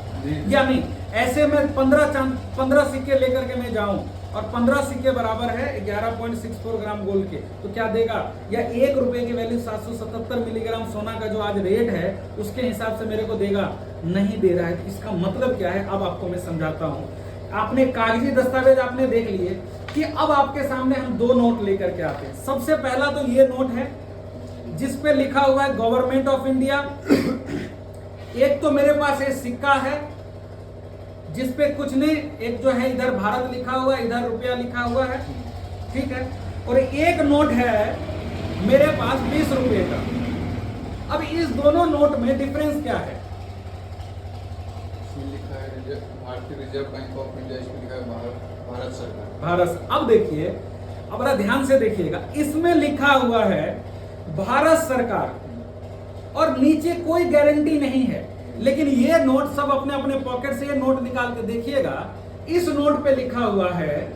या नहीं? ऐसे में 15 सिक्के लेकर के मैं जाऊं और 15 सिक्के बराबर है 11.64 ग्राम गोल्ड के, तो क्या देगा? या 1 रुपए की वैल्यू 777 मिलीग्राम सोना का जो आज रेट है उसके हिसाब से मेरे को देगा? नहीं दे रहा है। तो इसका मतलब क्या है, अब आपको मैं समझाता हूं। आपने कागजी दस्तावेज आपने देख लिए कि अब आपके सामने हम 2 नोट लेकर के आते हैं। सबसे पहला तो ये नोट है जिस पे लिखा हुआ है गवर्नमेंट ऑफ इंडिया। एक तो मेरे पास ये सिक्का है जिस पे कुछ नहीं, एक जो है इधर भारत लिखा हुआ है, इधर रुपया लिखा हुआ है, ठीक है। और एक नोट है मेरे पास 20 रुपए का। अब इस दोनों नोट में डिफरेंस क्या है? लिखा है भारतीय रिजर्व बैंक ऑफ इंडिया, इसमें लिखा है भारत सरकार। भारत। अब देखिए, अब बड़ा ध्यान से देखिएगा, इसमें लिखा हुआ है भारत सरकार और नीचे कोई गारंटी नहीं है। लेकिन ये नोट सब अपने अपने पॉकेट से ये नोट निकाल के देखिएगा, इस नोट पे लिखा हुआ है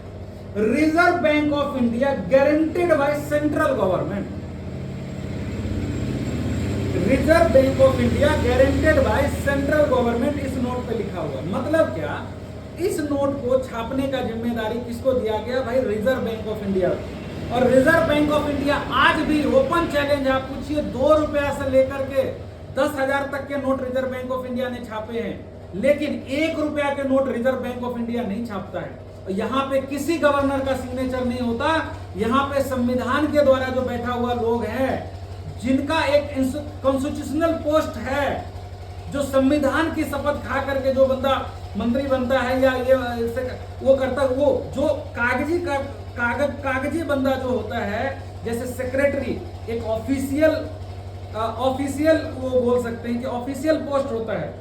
reserve bank of India guaranteed by central government. Reserve bank of India guaranteed by central government, इस नोट पे लिखा हुआ। मतलब क्या, इस नोट को छापने का जिम्मेदारी किसको दिया गया? भाई रिजर्व बैंक ऑफ इंडिया। और रिजर्व बैंक ऑफ इंडिया आज भी ओपन चैलेंज, आप पूछिए 2 रुपया से लेकर के 10,000 तक के note reserve bank of India ने छापे हैं, लेकिन 1 रुपया के note reserve bank of India नहीं छापता है। यहाँ पे किसी गवर्नर का सिग्नेचर नहीं होता। यहाँ पे संविधान के द्वारा जो बैठा हुआ लोग हैं, जिनका एक कॉन्स्टिट्यूशनल पोस्ट है, जो संविधान की शपथ खा करके जो बंदा मंत्री बनता है या ये वो करता है, वो जो कागजी बंदा जो होता है, जैसे सेक्रेटरी, एक ऑफिशियल वो बोल सकते हैं कि ऑफिशियल पोस्ट होता है,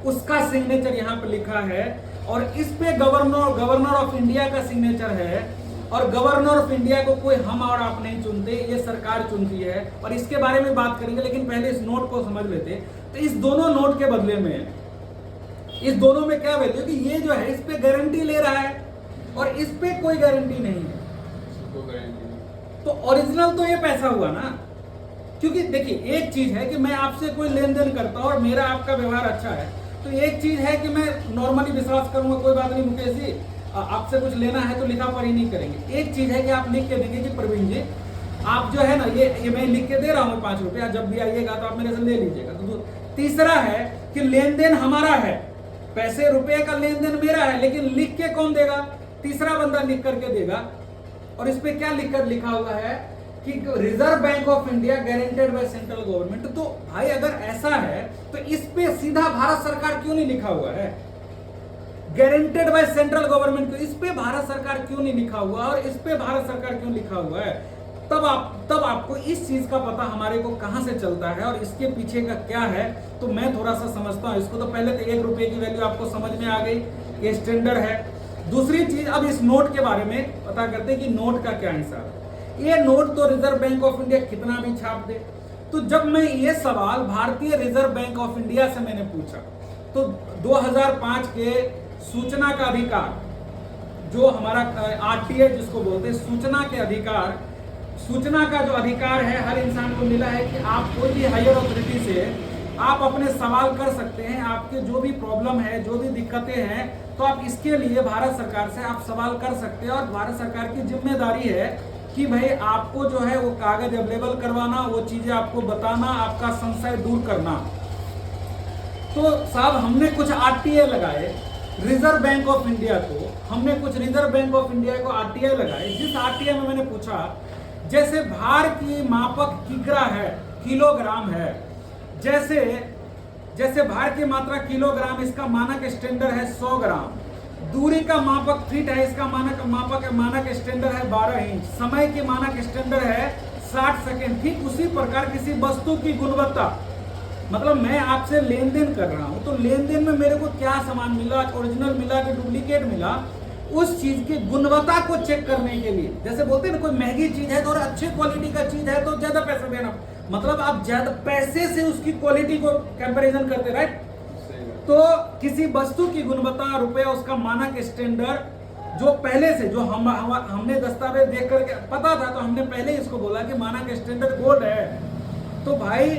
उसका सिग्नेचर यहाँ पे लिखा है। और इस पे गवर्नर ऑफ इंडिया का सिग्नेचर है। और गवर्नर ऑफ इंडिया को कोई हम और आप नहीं चुनते, ये सरकार चुनती है। और इसके बारे में बात करेंगे, लेकिन पहले इस नोट को समझ लेते। तो इस दोनों नोट के बदले में, इस दोनों में क्या वैल्यू कि ये जो है इस पे गारंटी ले रहा है और इस पे कोई गारंटी नहीं है। तो ओरिजिनल तो ये पैसा हुआ ना। क्योंकि देखिए, एक चीज है कि मैं आपसे कोई लेन देन करता हूं और मेरा आपका व्यवहार अच्छा है, तो एक चीज है कि मैं नॉर्मली विश्वास करूंगा, कोई बात नहीं मुकेश जी, आपसे कुछ लेना है तो लिखा पढ़ी नहीं करेंगे। एक चीज है कि आप लिख के देंगे कि प्रवीण जी आप जो है ना, ये मैं लिख के दे रहा हूं 5 रुपया, जब भी आइएगा तो आप मेरे से ले लीजिएगा। तो तीसरा है कि लेन देन हमारा है, पैसे रुपए का लेन देन मेरा है, लेकिन लिख के कौन देगा? तीसरा बंदा लिख करके देगा। और इस पे क्या लिखा हुआ है कि reserve bank of India guaranteed by central government. तो भाई अगर ऐसा है तो इस पे सीधा भारत सरकार क्यों नहीं लिखा हुआ है? गारंटेड बाय सेंट्रल गवर्नमेंट को इस पे भारत सरकार क्यों नहीं लिखा हुआ और इस पे भारत सरकार क्यों लिखा हुआ है? तब आपको इस चीज का पता हमारे को कहां से चलता है और इसके पीछे का क्या है, तो मैं थोड़ा सा समझता हूं इसको। तो पहले तो 1 रुपए की वैल्यू आपको समझ में आ गई, ये स्टैंडर्ड है। दूसरी चीज, अब इस नोट के बारे में पता करते हैं कि नोट का क्या हिसाब है। ये नोट तो रिजर्व बैंक ऑफ इंडिया कितना भी छाप दे। तो जब मैं ये सवाल भारतीय रिजर्व बैंक ऑफ इंडिया से मैंने पूछा तो 2005 के सूचना का अधिकार, जो हमारा आरटीए जिसको बोलते हैं, सूचना के अधिकार, सूचना का जो अधिकार है हर इंसान को मिला है कि आप कोई भी हायर अथॉरिटी से आप अपने सवाल कर सकते हैं। आपके जो भी प्रॉब्लम है, जो भी दिक्कतें हैं, तो आप इसके लिए भारत सरकार से आप सवाल कर सकते हैं। और भारत सरकार की जिम्मेदारी है कि भाई आपको जो है वो कागज अवेलेबल करवाना, वो चीजें आपको बताना, आपका संशय दूर करना। तो साहब हमने कुछ आरटीए लगाए रिजर्व बैंक ऑफ इंडिया को, हमने कुछ रिजर्व बैंक ऑफ इंडिया को आरटीए लगाए। जिस आरटीए में मैंने पूछा, जैसे भार की मापक किग्रा है, किलोग्राम है, जैसे भार की मात्रा किलोग्राम, इसका मानक स्टैंडर्ड है 100 ग्राम। दूरी का मापक फीट है, इसका मानक स्टैंडर्ड है 12 इंच। समय की मानक स्टैंडर्ड है 60 सेकेंड। ठीक उसी प्रकार किसी वस्तु की गुणवत्ता, मतलब मैं आपसे लेन देन कर रहा हूं, तो लेन देन में मेरे को क्या सामान मिला, ओरिजिनल मिला कि डुप्लीकेट मिला, उस चीज की गुणवत्ता को चेक करने के लिए, जैसे बोलते हैं ना, कोई महंगी चीज है तो और अच्छी क्वालिटी का चीज है तो ज्यादा पैसा देना, मतलब आप ज्यादा पैसे से उसकी क्वालिटी को कंपैरिजन करते, राइट? तो किसी वस्तु की गुणवत्ता, रुपया, उसका मानक स्टैंडर्ड, जो पहले से जो हमने दस्तावेज देख करके पता था, तो हमने पहले इसको बोला कि मानक स्टैंडर्ड गोल्ड है। तो भाई,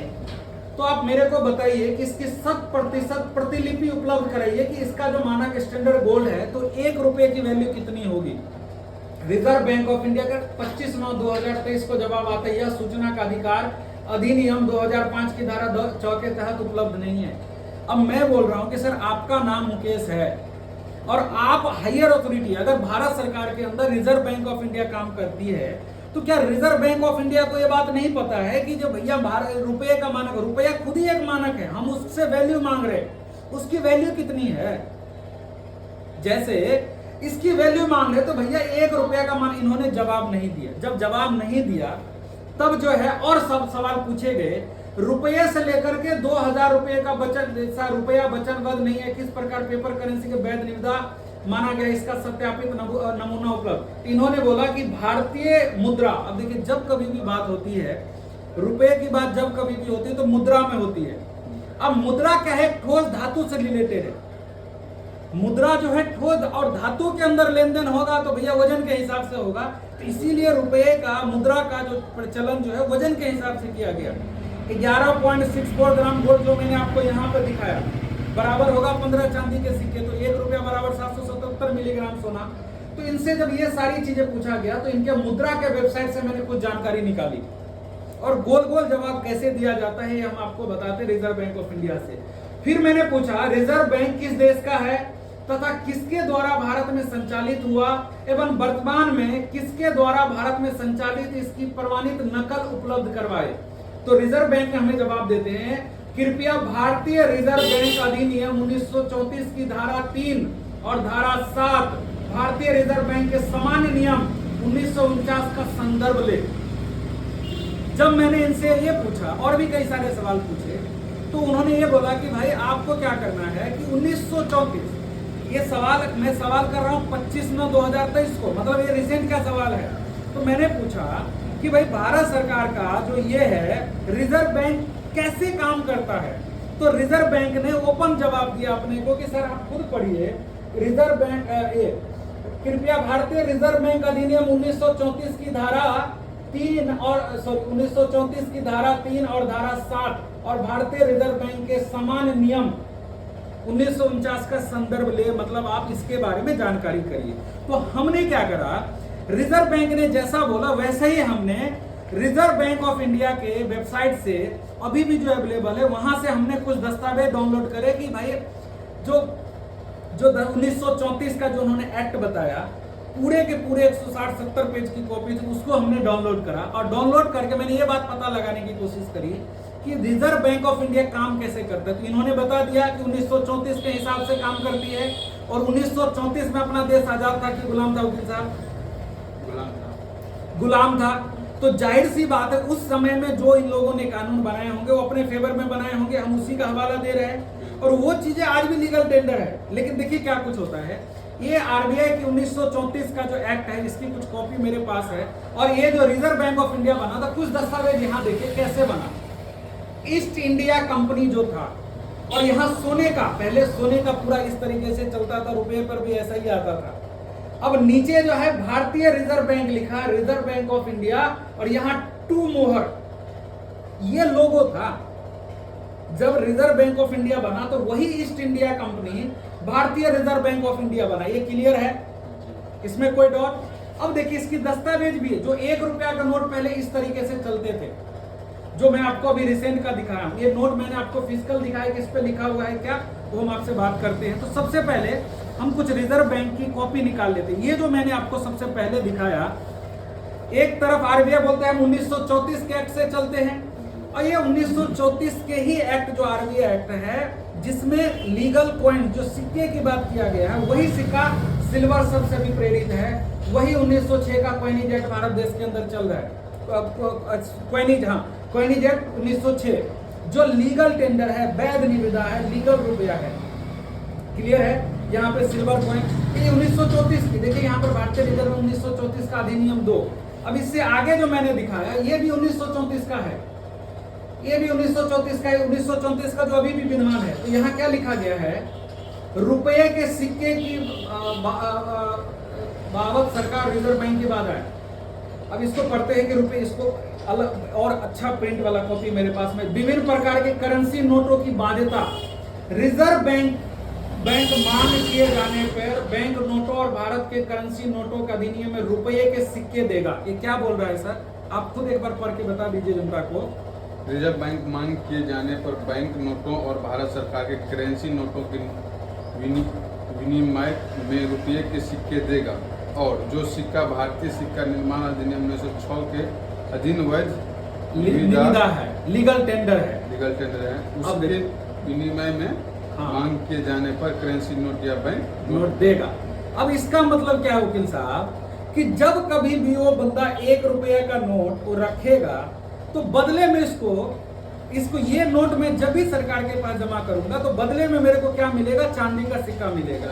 तो आप मेरे को बताइए कि इसकी 100% प्रतिलिपि उपलब्ध कराइए कि इसका जो मानक स्टैंडर्ड गोल्ड है, तो 1 रुपए की वैल्यू कितनी होगी? रिजर्व बैंक ऑफ इंडिया का 25/9/2023 को जवाब आता है, यह सूचना का अधिकार अधिनियम 2005 की धारा 6 के तहत उपलब्ध नहीं है। अब मैं बोल रहा हूं कि सर आपका नाम मुकेश है और आप हायर अथॉरिटी, अगर भारत सरकार के अंदर रिजर्व बैंक ऑफ इंडिया काम करती है, तो क्या रिजर्व बैंक ऑफ इंडिया को यह बात नहीं पता है कि जो भैया रुपये का मानक, रुपया खुद ही एक मानक है, हम उससे वैल्यू मांग रहे, उसकी वैल्यू कितनी है? जैसे इसकी वैल्यू मांग रहे तो भैया 1 रुपया का मान, इन्होंने जवाब नहीं दिया। जब जवाब नहीं दिया तब जो है और सब सवाल पूछे गए, रुपये से लेकर के 2000 रुपये का बचत, रुपया वचनबद्ध नहीं है, किस प्रकार पेपर करेंसी के वैध निविदा माना गया, इसका सत्यापित नमूना उपलब्ध। इन्होंने बोला कि भारतीय मुद्रा, अब देखिए जब कभी भी बात होती है, रुपए की बात जब कभी भी होती है तो मुद्रा में होती है। अब मुद्रा क्या है? ठोस धातु से रिलेटेड है। मुद्रा जो है ठोस और धातु के अंदर लेन देन होगा तो भैया वजन के हिसाब से होगा, तो इसीलिए रुपये का, मुद्रा का जो प्रचलन जो है वजन के हिसाब से किया गया। 11.64 ग्राम गोल्ड जो मैंने आपको यहाँ पे दिखाया बराबर होगा 15 चांदी के सिक्के, तो 1 रुपया बराबर 777 मिलीग्राम सोना। तो इनसे जब ये सारी चीजें पूछा गया तो इनके मुद्रा के वेबसाइट से मैंने कुछ जानकारी निकाली और गोल गोल जवाब कैसे दिया जाता है ये हम आपको बताते रिजर्व बैंक ऑफ इंडिया से। फिर मैंने पूछा रिजर्व बैंक किस देश का है तथा किसके द्वारा भारत में संचालित हुआ एवं वर्तमान में किसके द्वारा भारत में संचालित इसकी प्रमाणित नकल उपलब्ध करवाए। तो रिजर्व बैंक में हमें जवाब देते हैं, कृपया भारतीय रिजर्व बैंक अधिनियम 1934 की धारा 3 और धारा 7 भारतीय रिजर्व बैंक के सामान्य नियम 1949 का संदर्भ ले। जब मैंने इनसे ये पूछा और भी कई सारे सवाल पूछे तो उन्होंने ये बोला कि भाई आपको क्या करना है कि 1934, ये सवाल मैं सवाल कर रहा हूँ 25/9/2023 को, मतलब ये रिसेंट का सवाल है। तो मैंने पूछा कि भाई भारत सरकार का जो ये है रिजर्व बैंक कैसे काम करता है। तो रिजर्व बैंक ने ओपन जवाब दिया अपने को कि सर आप खुद पढ़िए, रिजर्व बैंक कृपया भारतीय रिजर्व बैंक अधिनियम 1934 की धारा 3 और 1934 की धारा 3 और धारा 7 और भारतीय रिजर्व बैंक के सामान्य नियम 1949 का संदर्भ ले, मतलब आप इसके बारे में जानकारी करिए। तो हमने क्या करा, रिजर्व बैंक ने जैसा बोला वैसे ही हमने रिजर्व बैंक ऑफ इंडिया के वेबसाइट से अभी भी जो अवेलेबल है वहां से हमने कुछ दस्तावेज डाउनलोड करे कि भाई जो 1934 का जो उन्होंने एक्ट बताया पूरे के पूरे 160-70 पेज की कॉपी थी, उसको हमने डाउनलोड करा और डाउनलोड करके मैंने ये बात पता लगाने की कोशिश करी कि रिजर्व बैंक ऑफ इंडिया काम कैसे करता है। तो इन्होंने बता दिया कि 1934 के हिसाब से काम करती है और 1934 में अपना देश आजाद था कि गुलाम था वकील साहब? गुलाम था। तो जाहिर सी बात है उस समय में जो इन लोगों ने कानून बनाए होंगे वो अपने फेवर में बनाए होंगे, हम उसी का हवाला दे रहे हैं और वो चीजें आज भी लीगल टेंडर है। लेकिन देखिए क्या कुछ होता है, ये आरबीआई की 1934 का जो एक्ट है इसकी कुछ कॉपी मेरे पास है और ये जो रिजर्व बैंक ऑफ इंडिया बना था, कुछ दस्तावेज यहाँ देखिए कैसे बना। ईस्ट इंडिया कंपनी जो था और यहाँ सोने का, पहले सोने का पूरा इस तरीके से चलता था, रुपए पर भी ऐसा ही आता था। अब नीचे जो है भारतीय रिजर्व बैंक लिखा है, रिजर्व बैंक ऑफ इंडिया, और यहाँ टू मोहर, ये लोगो था। जब रिजर्व बैंक ऑफ इंडिया बना तो वही ईस्ट इंडिया कंपनी भारतीय रिजर्व बैंक ऑफ इंडिया बना। ये क्लियर है, इसमें कोई डाउट? अब देखिए इसकी दस्तावेज भी है, जो 1 रुपया का नोट पहले इस तरीके से चलते थे, जो मैं आपको अभी रिसेंट का दिखाया हूं। ये नोट मैंने आपको फिजिकल दिखाया कि इस पे लिखा हुआ है क्या, वो हम आपसे बात करते हैं। तो सबसे पहले हम कुछ रिजर्व बैंक की कॉपी निकाल लेते हैं। ये जो मैंने आपको सबसे पहले दिखाया, एक तरफ आरबीआई बोलता है हम 1934 के एक्ट से चलते हैं और ये 1934 के ही एक्ट जो आरबीआई एक्ट है जिसमें लीगल कॉइन, जो सिक्के की बात किया गया है, वही सिक्का सिल्वर सबसे भी प्रेरित है। वही 1906 का कॉइनेज एक्ट भारत देश के अंदर चल रहा है। कॉइनेज एक्ट 1906 जो लीगल टेंडर है, वैध निविदा है, लीगल रुपया है। क्लियर है? यहाँ पे सिल्वर कॉइन, ये 1934 की, देखिए यहाँ पर भारतीय रिजर्व 1934 का अधिनियम 2। अब इससे आगे जो मैंने दिखाया ये भी 1934 का है, ये भी 1934 का है, 1934 का जो अभी भी विद्यमान है। तो यहाँ क्या लिखा गया है, रुपये के सिक्के की बाबत सरकार रिजर्व बैंक की बात है। अब इसको पढ़ते हैं कि रुपये, इसको अलग और अच्छा प्रिंट वाला कॉपी मेरे पास में। विभिन्न प्रकार के करेंसी नोटों की बाध्यता रिजर्व बैंक मांग किए जाने पर बैंक नोटों और भारत के करेंसी नोटों के अधिनियम में रुपये के सिक्के देगा। ये क्या बोल रहा है सर, आप खुद एक बार पढ़ के बता दीजिए जनता को। रिजर्व बैंक मांग किए जाने पर बैंक नोटों और भारत सरकार के करेंसी नोटों के विनिमय में रुपये के सिक्के देगा और जो सिक्का भारतीय सिक्का निर्माण अधिनियम 1906 के अधीन वैध निविदा है, लीगल टेंडर है, उसके विनिमय में मांग किए जाने पर करेंसी नोट या बैंक नोट देगा। अब इसका मतलब क्या है वकील साहब, कि जब कभी भी वो बंदा 1 रुपये का नोट वो रखेगा तो बदले में इसको ये नोट में जब भी सरकार के पास जमा करूंगा तो बदले में मेरे को क्या मिलेगा, चांदी का सिक्का मिलेगा।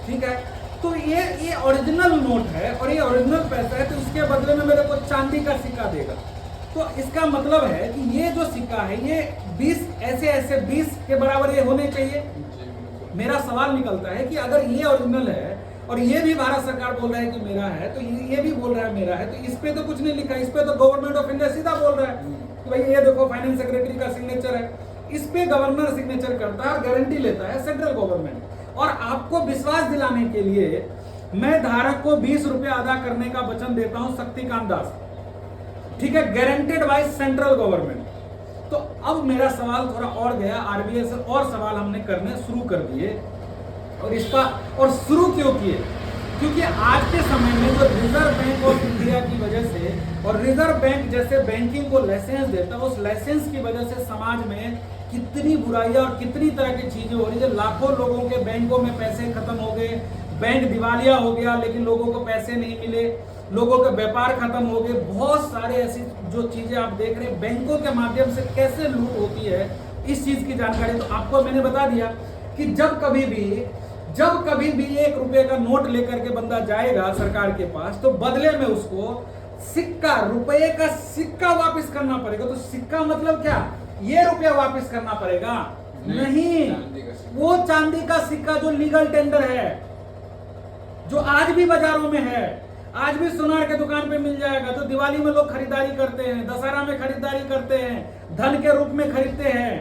ठीक है, तो ये ओरिजिनल नोट है और ये ओरिजिनल पैसा है, तो उसके बदले में मेरे को चांदी का सिक्का देगा। तो इसका मतलब है कि ये जो सिक्का है ये 20 ऐसे 20 के बराबर ये होने चाहिए। मेरा सवाल निकलता है कि अगर ये ओरिजिनल है और ये भी भारत सरकार बोल रहा है कि मेरा है, तो ये भी बोल रहा है मेरा है, तो इस पे तो कुछ नहीं लिखा, इस पे तो गवर्नमेंट ऑफ इंडिया सीधा बोल रहा है कि भाई ये देखो फाइनेंस सेक्रेटरी का सिग्नेचर है, इस पे गवर्नर सिग्नेचर करता है और गारंटी लेता है सेंट्रल गवर्नमेंट। और आपको विश्वास दिलाने के लिए मैं धारक को 20 रुपए अदा करने का वचन देता हूं, शक्तिकांत दास। ठीक है, गारंटेड बाय सेंट्रल गवर्नमेंट। तो अब मेरा सवाल थोड़ा और गया, आरबीआई से और सवाल हमने करने शुरू कर दिए और इसका और शुरू क्यों किए, क्योंकि आज के समय में जो रिजर्व बैंक ऑफ इंडिया की वजह से और रिजर्व बैंक जैसे बैंकिंग को लाइसेंस देता है, उस लाइसेंस की वजह से समाज में कितनी बुराइयां और कितनी तरह की चीजें हो रही है। लाखों लोगों के बैंकों में पैसे खत्म हो गए, बैंक दिवालिया हो गया लेकिन लोगों को पैसे नहीं मिले, लोगों के व्यापार खत्म हो गए। बहुत सारे ऐसी जो चीजें आप देख रहे हैं बैंकों के माध्यम से कैसे लूट होती है, इस चीज की जानकारी तो आपको मैंने बता दिया कि जब कभी भी 1 रुपये का नोट लेकर के बंदा जाएगा सरकार के पास तो बदले में उसको सिक्का, रुपये का सिक्का वापस करना पड़ेगा। तो सिक्का मतलब क्या, ये रुपया वापस करना पड़ेगा? नहीं, वो चांदी का सिक्का जो लीगल टेंडर है, जो आज भी बाजारों में है, आज भी सोनार के दुकान पे मिल जाएगा, जो दिवाली में लोग खरीदारी करते हैं, दशहरा में खरीदारी करते हैं, धन के रूप में खरीदते हैं,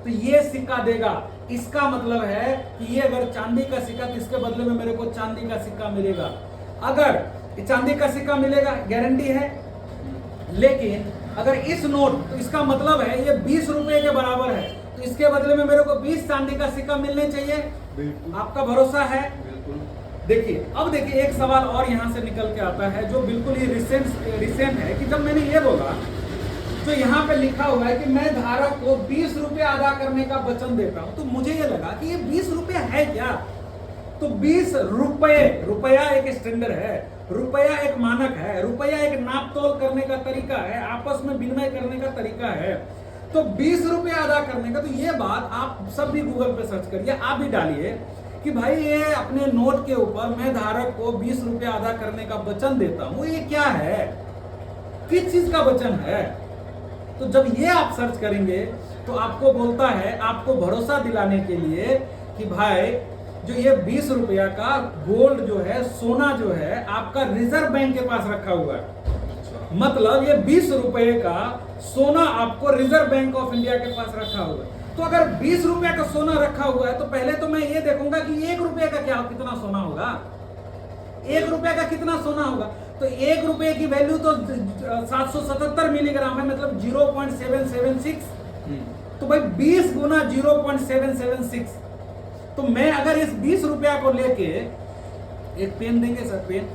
तो ये सिक्का देगा। इसका मतलब है कि ये अगर चांदी का सिक्का तो इसके बदले में मेरे को चांदी का सिक्का मिलेगा। अगर चांदी का सिक्का मिलेगा गारंटी है, लेकिन अगर इस नोट तो इसका मतलब है ये 20 रुपए के बराबर है, तो इसके बदले में मेरे को 20 चांदी का सिक्का मिलने चाहिए। आपका भरोसा है? देखिए, अब देखिए एक सवाल और यहाँ से निकल के आता है जो बिल्कुल ही रिसेंट है कि जब मैंने ये बोला तो यहाँ पे लिखा हुआ है कि मैं धारक को 20 रुपए अदा करने का वचन देता हूं, तो मुझे ये लगा कि ये 20 रुपए है क्या? तो 20 रुपए, रुपया एक स्टैंडर्ड है, रुपया एक मानक है, रुपया एक नाप तोल करने का तरीका है, आपस में विनिमय करने का तरीका है। तो 20 रुपए अदा करने का, तो ये बात आप सब भी गूगल पे सर्च करिए, आप भी डालिए कि भाई ये अपने नोट के ऊपर मैं धारक को 20 रुपए अदा करने का वचन देता हूं, ये क्या है, किस चीज का वचन है? तो जब ये आप सर्च करेंगे तो आपको बोलता है, आपको भरोसा दिलाने के लिए कि भाई जो ये 20 रुपया का गोल्ड जो है, सोना जो है, आपका रिजर्व बैंक के पास रखा हुआ है। मतलब ये 20 रुपए का सोना आपको रिजर्व बैंक ऑफ इंडिया के पास रखा हुआ है। तो अगर 20 रुपया का सोना रखा हुआ है तो पहले तो मैं ये देखूंगा कि 1 रुपये का क्या कितना सोना होगा, 1 रुपये का कितना सोना होगा। तो 1 रुपये की वैल्यू तो 777 मिलीग्राम है, मतलब 0.776। तो भाई 20 गुना 0.776, तो मैं अगर इस 20 रुपया को लेके, एक पेन देंगे सर, पेन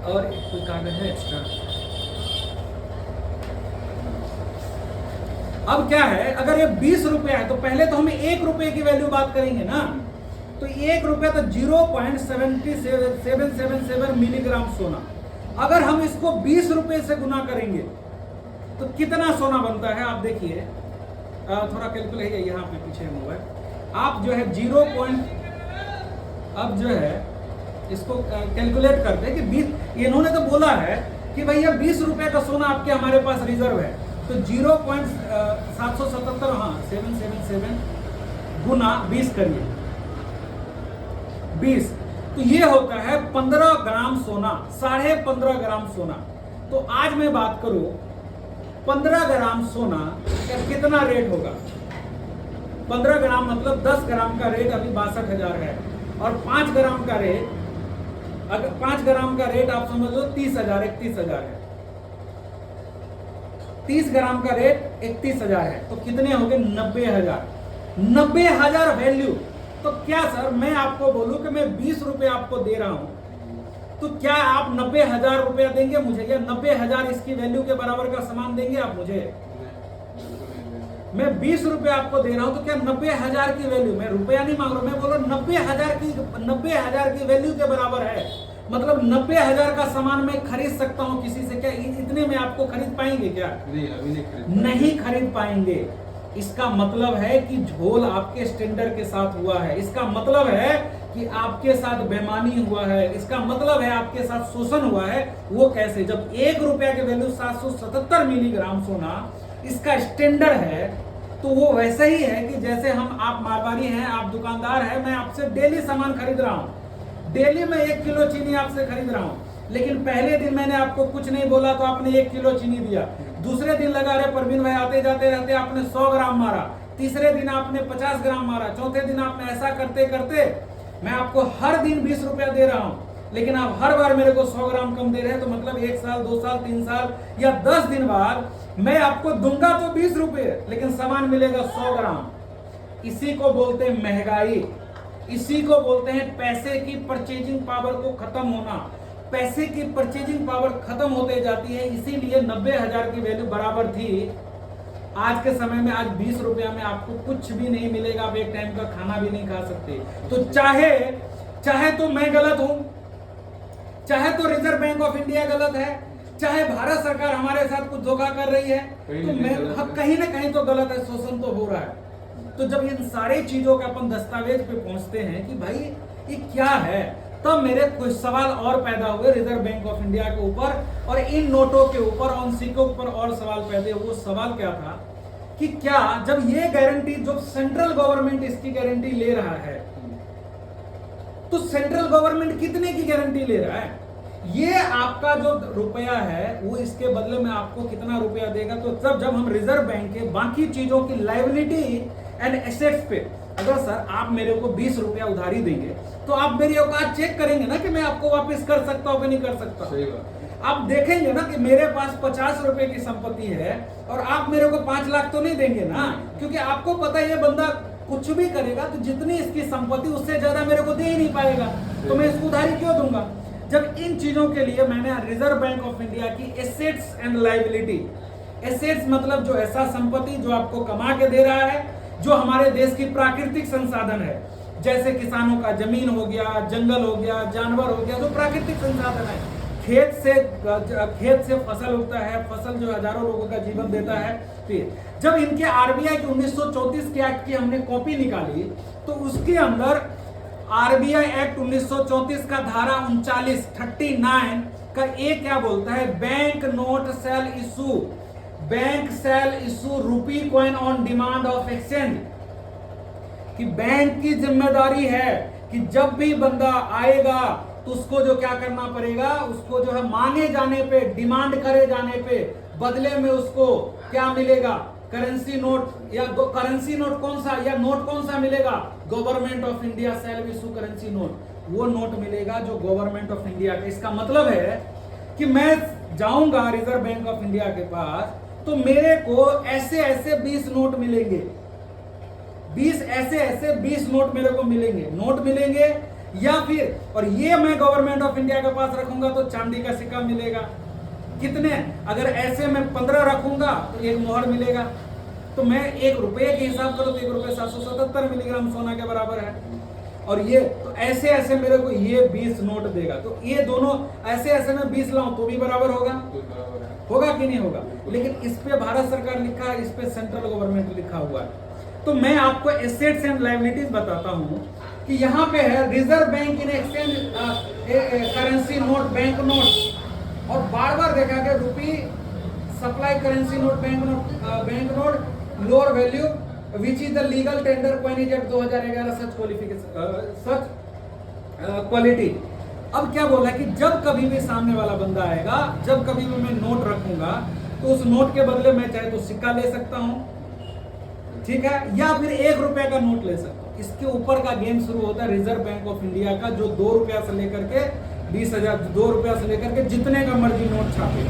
और कोई कागज है एक्स्ट्रा। अब क्या है, अगर ये 20 रुपया है तो पहले तो हम 1 रुपये की वैल्यू बात करेंगे ना। तो 1 रुपया तो 0.777 मिलीग्राम सोना। अगर हम इसको 20 रुपये से गुना करेंगे तो कितना सोना बनता है, आप देखिए, थोड़ा कैलकुलेट है यहाँ पे पीछे हुआ है, आप जो है अब जो है इसको कैलकुलेट करते हैं कि 20, इन्होंने तो बोला है कि भैया 20 रुपए का सोना आपके हमारे पास रिजर्व है, तो 0.777, हाँ 777 गुना 20 करिए, 20, तो ये होता है 15 ग्राम सोना, 15.5 ग्राम सोना। तो आज मैं बात करूं 15 ग्राम सोना का कितना रेट होगा। 15 ग्राम मतलब 10 ग्राम का रेट अभी 62,000 है, और 5 ग्राम का रेट, अगर 5 ग्राम का रेट आप समझ लो 30,000, 31,000 है। 30 ग्राम का रेट 31,000 है, तो कितने हो गए 90,000। 90,000 वैल्यू। तो क्या सर मैं आपको बोलूं कि मैं 20 रुपए आपको दे रहा हूं, तो क्या आप 90,000 रुपया देंगे मुझे, या 90,000 इसकी वैल्यू के बराबर का सामान देंगे आप मुझे? मैं 20 रुपए आपको दे रहा हूं, तो क्या 90,000 की वैल्यू, मैं रुपया नहीं मांग रहा हूं, मैं बोल रहा हूं 90,000 की वैल्यू के बराबर है। मतलब 90,000 का सामान मैं खरीद सकता हूं किसी से, क्या इतने में आपको खरीद पाएंगे क्या? नहीं, अभी नहीं खरीद पाएंगे। इसका मतलब है कि झोल आपके स्टैंडर्ड के साथ हुआ है, इसका मतलब है कि आपके साथ बेईमानी हुआ है, इसका मतलब है आपके साथ शोषण हुआ है। वो कैसे, जब 1 रुपया की वैल्यू 777 मिलीग्राम सोना इसका स्टैंडर्ड है, तो वो वैसे ही है कि जैसे आप मारवाड़ी हैं, आप दुकानदार हैं, मैं आपसे डेली सामान खरीद रहा हूं, डेली मैं 1 किलो चीनी आपसे खरीद रहा हूं, लेकिन पहले दिन मैंने आपको कुछ नहीं बोला तो आपने 1 किलो चीनी दिया, दूसरे दिन लगा रहे परवीन भाई आते जाते रहते आपने 100 ग्राम मारा, तीसरे दिन आपने 50 ग्राम मारा, चौथे दिन आपने ऐसा करते करते मैं आपको हर दिन 20 रुपया दे रहा हूं, लेकिन आप हर बार मेरे को 100 ग्राम कम दे रहे हैं। तो मतलब 1 साल, 2 साल, 3 साल या 10 दिन बाद मैं आपको दूंगा तो 20 रुपये, लेकिन सामान मिलेगा 100 ग्राम। इसी को बोलते हैं महंगाई, इसी को बोलते हैं पैसे की परचेजिंग पावर को खत्म होना। पैसे की परचेजिंग पावर खत्म होते जाती है, इसीलिए 90,000 की वैल्यू बराबर थी। आज के समय में आज 20 रुपया में आपको कुछ भी नहीं मिलेगा, आप एक टाइम का खाना भी नहीं खा सकते। तो चाहे तो मैं गलत हूं, चाहे तो रिजर्व बैंक ऑफ इंडिया गलत है, चाहे भारत सरकार हमारे साथ कुछ धोखा कर रही है, तो मैं कहीं ना कहीं तो गलत है, शोषण तो हो रहा है। तो जब इन सारी चीजों के अपन दस्तावेज पे पहुंचते हैं कि भाई ये क्या है, तब मेरे कुछ सवाल और पैदा हुए रिजर्व बैंक ऑफ इंडिया के ऊपर और इन नोटों के ऊपर, उन सिक्कों के ऊपर और सवाल पैदा हुए। वो सवाल क्या था कि क्या जब ये गारंटी, जो सेंट्रल गवर्नमेंट इसकी गारंटी ले रहा है, तो सेंट्रल गवर्नमेंट कितने की गारंटी ले रहा है? ये आपका जो रुपया है वो इसके बदले में आपको कितना रुपया देगा? तो जब हम रिजर्व बैंक के बाकी चीजों की लायबिलिटी एंड एसेट्स पे, अगर सर आप मेरे को 20 रुपया उधारी देंगे तो आप मेरी औकात चेक करेंगे ना कि मैं आपको वापस कर सकता हूं कि नहीं कर सकता। सही बात। आप देखेंगे ना कि मेरे पास 50 रुपए की संपत्ति है और आप मेरे को 5 लाख तो नहीं देंगे ना, क्योंकि आपको पता है ये बंदा कुछ भी करेगा तो जितनी इसकी संपत्ति उससे ज्यादा मेरे को दे ही नहीं पाएगा, तो मैं इसको उधारी क्यों दूंगा? जब इन चीजों के लिए मैंने रिजर्व बैंक ऑफ इंडिया की एसेट्स एंड लायबिलिटी, एसेट्स मतलब जो ऐसा संपत्ति जो आपको कमा के दे रहा है, जो हमारे देश की प्राकृतिक संसाधन है, जैसे किसानों का जमीन हो गया, जंगल हो गया, जानवर हो गया, जो प्राकृतिक संसाधन है, खेत से फसल उगता है, फसल जो हजारों लोगों का जीवन देता है। फिर जब इनके आरबीआई के 1934 के एक्ट की हमने कॉपी निकाली तो उसके अंदर आरबीआई एक्ट 1934 का धारा 39 का एक क्या बोलता है, बैंक नोट शैल इशू रूपी coin on demand of exchange, कि बैंक की जिम्मेदारी है कि जब भी बंदा आएगा तो उसको जो क्या करना पड़ेगा, उसको जो है मांगे जाने पे, डिमांड करे जाने पे बदले में उसको क्या मिलेगा, करेंसी नोट, या करेंसी नोट कौन सा, या नोट कौन सा मिलेगा, government of India shall issue currency note, वो नोट मिलेगा जो गवर्नमेंट ऑफ इंडिया का। इसका मतलब है कि मैं जाऊंगा रिजर्व बैंक ऑफ इंडिया के पास तो मेरे को ऐसे ऐसे 20 नोट मिलेंगे, 20 नोट मेरे को मिलेंगे, या फिर, और ये मैं गवर्नमेंट ऑफ इंडिया के पास रखूंगा तो चांदी का सिक्का मिलेगा। कितने, अगर ऐसे मैं 15 रखूंगा तो एक मोहर मिलेगा, तो मैं 1 रुपये के हिसाब करो तो 1 रुपये 777 मिलीग्राम सोना के बराबर है। और ये तो ऐसे ऐसे मेरे को ये 20 नोट देगा, तो ये दोनों ऐसे ऐसे मैं 20 लाऊं तो भी बराबर होगा कि नहीं होगा? लेकिन इस पे भारत सरकार लिखा है, इस पे सेंट्रल गवर्नमेंट लिखा हुआ है। तो मैं आपको एसेट्स एंड लायबिलिटीज बताता हूं कि यहाँ पे है reserve bank in exchange currency note, bank note, और बार बार देखा गया रूपी supply currency note, bank note lower value which is the legal tender coinage act 2011 such quality. अब क्या बोला कि जब कभी भी सामने वाला बंदा आएगा, जब कभी भी मैं नोट रखूंगा तो उस नोट के बदले मैं चाहे तो सिक्का ले सकता हूं, ठीक है, या फिर 1 रुपए का नोट ले सकता हूं। इसके ऊपर का गेम शुरू होता है रिजर्व बैंक ऑफ इंडिया का, जो 2 रुपया से लेकर के 20,000, 2 रुपया से लेकर के जितने का मर्जी नोट छापे।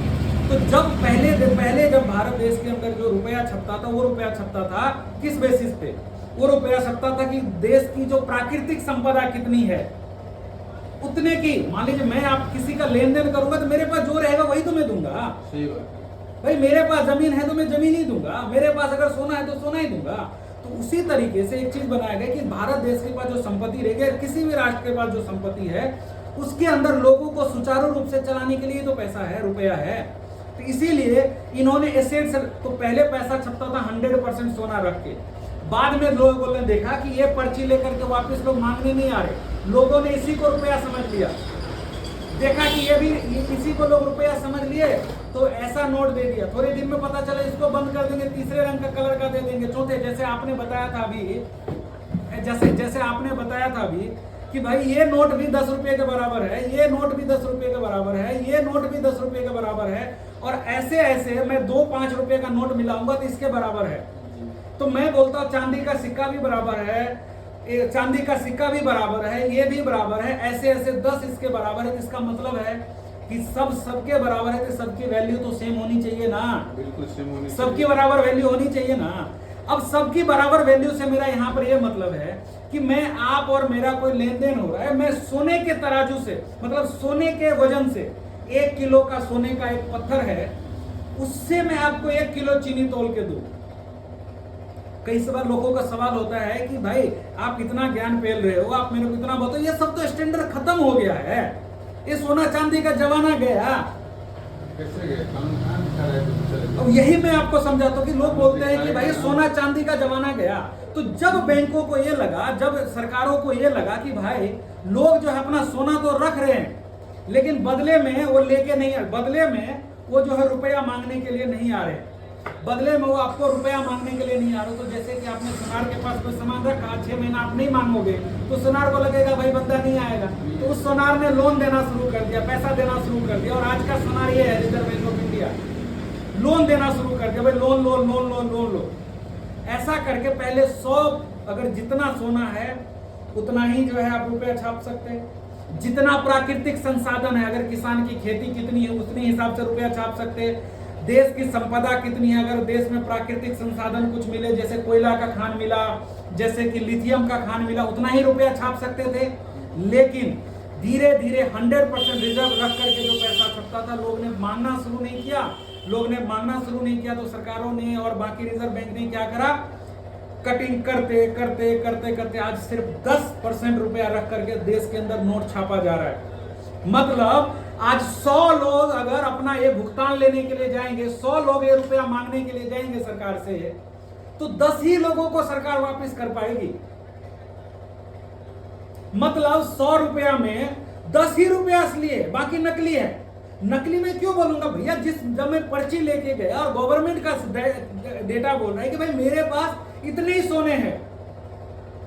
तो जब पहले जब भारत देश के अंदर जो रुपया छपता था, वो रुपया छपता था किस बेसिस पे? वो रुपया छपता था कि देश की जो प्राकृतिक संपदा कितनी है उतने की, मान लीजिए मैं आप किसी का लेन देन करूंगा तो मेरे पास जो रहेगा वही तो मैं दूंगा। सही बात। भाई मेरे पास जमीन है तो मैं जमीन ही दूंगा, मेरे पास अगर सोना है तो सोना ही दूंगा। तो उसी तरीके से एक चीज बनाया गया कि भारत देश के पास जो संपत्ति रहेगी, किसी भी राष्ट्र के पास जो संपत्ति है, उसके अंदर लोगों को सुचारू रूप से चलाने के लिए तो पैसा है, रुपया है। तो इसीलिए इन्होंने एसेट्स, तो पहले पैसा छपता था 100% सोना रख के, बाद में लोगों ने देखा कि ये पर्ची लेकर के वापस लोग मांगने नहीं आ रहे, लोगों ने इसी को रुपया समझ लिया, देखा कि इसी को लोग रुपया समझ लिए तो ऐसा नोट दे दिया। थोड़े दिन में पता चला इसको बंद कर देंगे, तीसरे रंग का कलर का दे देंगे, चौथे, जैसे आपने बताया था अभी, जैसे आपने बताया था अभी कि भाई ये नोट भी 10 रुपये के बराबर है, ये नोट भी 10 रुपये के बराबर है, ये नोट भी 10 रुपये के बराबर है, और ऐसे ऐसे मैं 2-5 रुपये का नोट मिलाऊंगा तो इसके बराबर है। तो मैं बोलता हूँ चांदी का सिक्का भी बराबर है, चांदी का सिक्का भी बराबर है, ये भी बराबर है, ऐसे ऐसे 10 इसके बराबर है। इसका मतलब है कि सबके बराबर है तो सबकी वैल्यू तो सेम होनी चाहिए ना, बिल्कुल सेम होनी चाहिए, सबकी बराबर वैल्यू होनी चाहिए ना। अब सबकी बराबर वैल्यू से मेरा यहाँ पर यह मतलब है कि मैं, आप और मेरा कोई लेन देन हो रहा है, मैं सोने के तराजू से, मतलब सोने के वजन से, 1 किलो का सोने का एक पत्थर है, उससे मैं आपको 1 किलो चीनी तोल के दूं। कई बार लोगों का सवाल होता है कि भाई आप इतना ज्ञान फैल रहे हो, आप मेरे को इतना बताओ, ये सब तो स्टैंडर्ड खत्म हो गया है, ये सोना चांदी का जमाना गया। कैसे गया? अब यही मैं आपको समझाता हूँ कि लोग बोलते हैं कि भाई सोना चांदी का जमाना गया। तो जब बैंकों को ये लगा, जब सरकारों को ये लगा कि भाई लोग जो है अपना सोना तो रख रहे हैं लेकिन बदले में वो लेके नहीं, बदले में वो जो है रुपया मांगने के लिए नहीं आ रहे, बदले में वो आपको रुपया मांगने के लिए नहीं आ रहे। तो जैसे कि आपने सुनार के पास कोई सामान रखा, 6 महीना आप नहीं मांगोगे तो सुनार को लगेगा भाई बंदा नहीं आएगा, तो उस सुनार ने लोन देना शुरू कर दिया, पैसा देना शुरू कर दिया। और आज का सुनार ये है, reserve bank of India loan देना शुरू कर दिया, भाई लोन लो लोन लो लोन लो। ऐसा करके पहले 100, अगर जितना सोना है उतना ही जो है आप रुपया छाप सकते हैं, जितना प्राकृतिक संसाधन है, अगर किसान की खेती कितनी है उतने हिसाब से रुपया छाप सकते हैं, देश की संपदा कितनी है। अगर देश में प्राकृतिक संसाधन कुछ मिले, जैसे कोयला का खान मिला, जैसे कि लिथियम का खान मिला, उतना ही रुपया छाप सकते थे। लेकिन धीरे धीरे 100% रिजर्व रख करके जो पैसा छपता था, लोग ने मांगना शुरू नहीं किया। लोग ने मांगना शुरू नहीं किया तो सरकारों ने और बाकी रिजर्व बैंक ने क्या करा, कटिंग करते करते करते करते आज सिर्फ 10% रुपया रख करके देश के अंदर नोट छापा जा रहा है। मतलब आज 100 लोग अगर अपना ये भुगतान लेने के लिए जाएंगे, 100 लोग ये रुपया मांगने के लिए जाएंगे सरकार से, तो 10 ही लोगों को सरकार वापस कर पाएगी। मतलब 100 रुपया में 10 ही रुपया असली है, बाकी नकली है। नकली में क्यों बोलूंगा भैया, जब मैं पर्ची लेके गया और गवर्नमेंट का डेटा बोल रहा है कि भाई मेरे पास इतने ही सोने हैं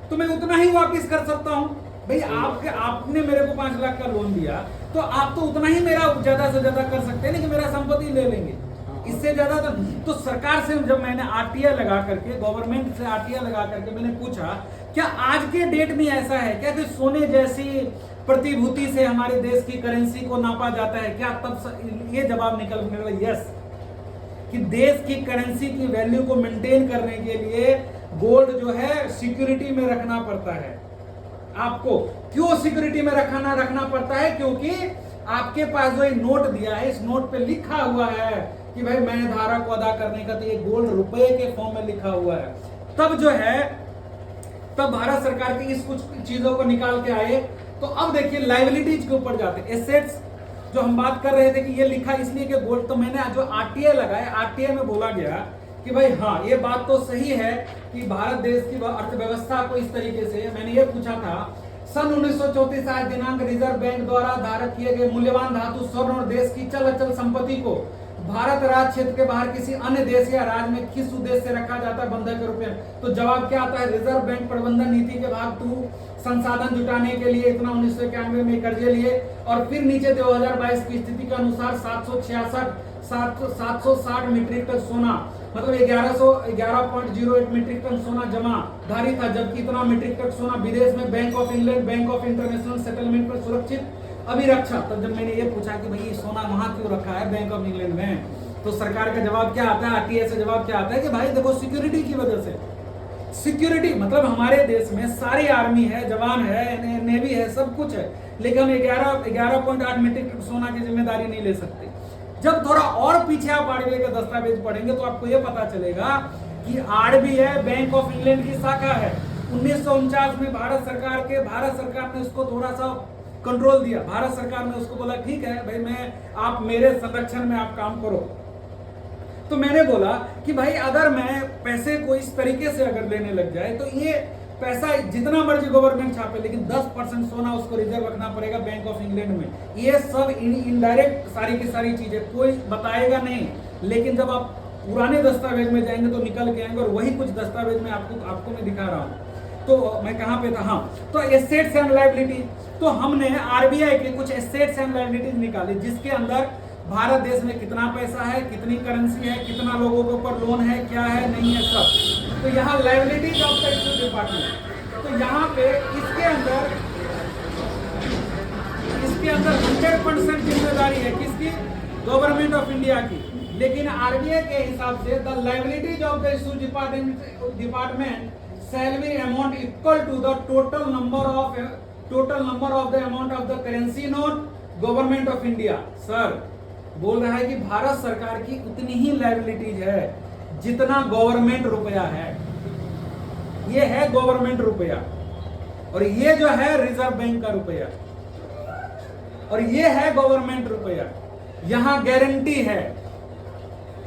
तो मैं उतना ही वापस कर सकता हूं। भाई आपने मेरे को 5 लाख का लोन दिया तो आप तो उतना ही मेरा ज्यादा से ज्यादा कर सकते हैं, लेकिन मेरा संपत्ति ले लेंगे, इससे ज्यादा तो सरकार से जब मैंने आरटीआई लगा करके, गवर्नमेंट से आरटीआई लगा करके मैंने पूछा क्या आज के डेट में ऐसा है क्या कि सोने जैसी प्रतिभूति से हमारे देश की करेंसी को नापा जाता है क्या, तब ये जवाब निकला यस, कि देश की करेंसी की वैल्यू को मेंटेन करने के लिए गोल्ड जो है सिक्योरिटी में रखना पड़ता है। आपको क्यों सिक्योरिटी में रखना पड़ता है, क्योंकि आपके पास जो नोट दिया है, इस नोट पे लिखा हुआ है कि भाई मैं धारा को अदा करने का, तो ये गोल्ड रुपए के फॉर्म में लिखा हुआ है। तब जो है, तब भारत सरकार की इस कुछ चीजों को निकाल के आए। तो अब देखिए लायबिलिटीज के ऊपर जाते, एसेट्स जो हम बात कर रहे थे कि ये लिखा इसलिए कि गोल्ड, तो मैंने जो आरटीआई लगाया, आरटीआई में बोला गया कि भाई हाँ ये बात तो सही है कि भारत देश की अर्थव्यवस्था को इस तरीके से, मैंने ये पूछा था सन 1934 आज दिनांक रिजर्व बैंक द्वारा धारक किए गए मूल्यवान धातु, स्वर्ण और देश की चल अचल संपत्ति को भारत राज्य क्षेत्र के बाहर किसी अन्य देश या राज्य में किस उद्देश्य से रखा जाता है बंधक के रूप में। तो जवाब क्या आता है, रिजर्व बैंक प्रबंधन नीति के भाग 2 संसाधन जुटाने के लिए इतना 1991 में कर्जे लिए, और फिर नीचे 2022 की स्थिति के अनुसार 760 मीट्रिक टन सोना, मतलब 11.08 मीट्रिक टन सोना जमा धारी था, जबकि इतना मीट्रिक टन सोना विदेश में bank of England, bank of international settlement पर सुरक्षित अभिरक्षा। तो जब मैंने ये पूछा कि भाई सोना वहां क्यों रखा है बैंक ऑफ इंग्लैंड में, तो सरकार का जवाब क्या आता है, आरटीआई से जवाब क्या आता है कि भाई देखो सिक्योरिटी की वजह से। सिक्योरिटी मतलब हमारे देश में सारी आर्मी है, जवान है, नेवी है, सब कुछ है, लेकिन हम 11.8 मीट्रिक टन सोना की जिम्मेदारी नहीं ले सकते। जब थोड़ा और पीछे आप आरबीआई का दस्तावेज पढ़ेंगे तो आपको यह पता चलेगा कि आरबीआई बैंक ऑफ इंग्लैंड की शाखा है। 1949 में भारत सरकार ने उसको थोड़ा सा कंट्रोल दिया। भारत सरकार ने उसको बोला ठीक है भाई आप मेरे संरक्षण में आप काम करो। तो मैंने बोला कि भाई अगर मैं पैसे को इस तरीके से अगर लेने लग जाए तो ये पैसा जितना मर्जी गवर्नमेंट छापे, लेकिन 10% सोना उसको रिजर्व रखना पड़ेगा बैंक ऑफ इंग्लैंड में। ये सब इनडायरेक्ट सारी की सारी चीजें कोई बताएगा नहीं, लेकिन जब आप पुराने दस्तावेज में जाएंगे तो निकल के आएंगे, और वही कुछ दस्तावेज में आपको मैं दिखा रहा हूँ। तो मैं कहां पे था, हाँ, तो एसेट्स एंड लायबिलिटी। तो हमने आरबीआई के कुछ एसेट्स एंड लायबिलिटीज निकाले जिसके अंदर भारत देश में कितना पैसा है, कितनी करेंसी है, कितना लोगों के ऊपर लोन है, क्या है, नहीं है, सब। तो यहाँ liabilities of the issue department, तो यहाँ पे इसके अंदर 100% जिम्मेदारी है किसकी, गवर्नमेंट ऑफ इंडिया की। लेकिन आरबीआई के हिसाब से the liabilities of the issue department shall be amount equal to the total number of the amount of the currency note government of India. Sir बोल रहा है कि भारत सरकार की उतनी ही लायबिलिटीज है जितना गवर्नमेंट रुपया है। ये है गवर्नमेंट रुपया, और ये जो है रिजर्व बैंक का रुपया, और ये है गवर्नमेंट रुपया। यहां गारंटी है,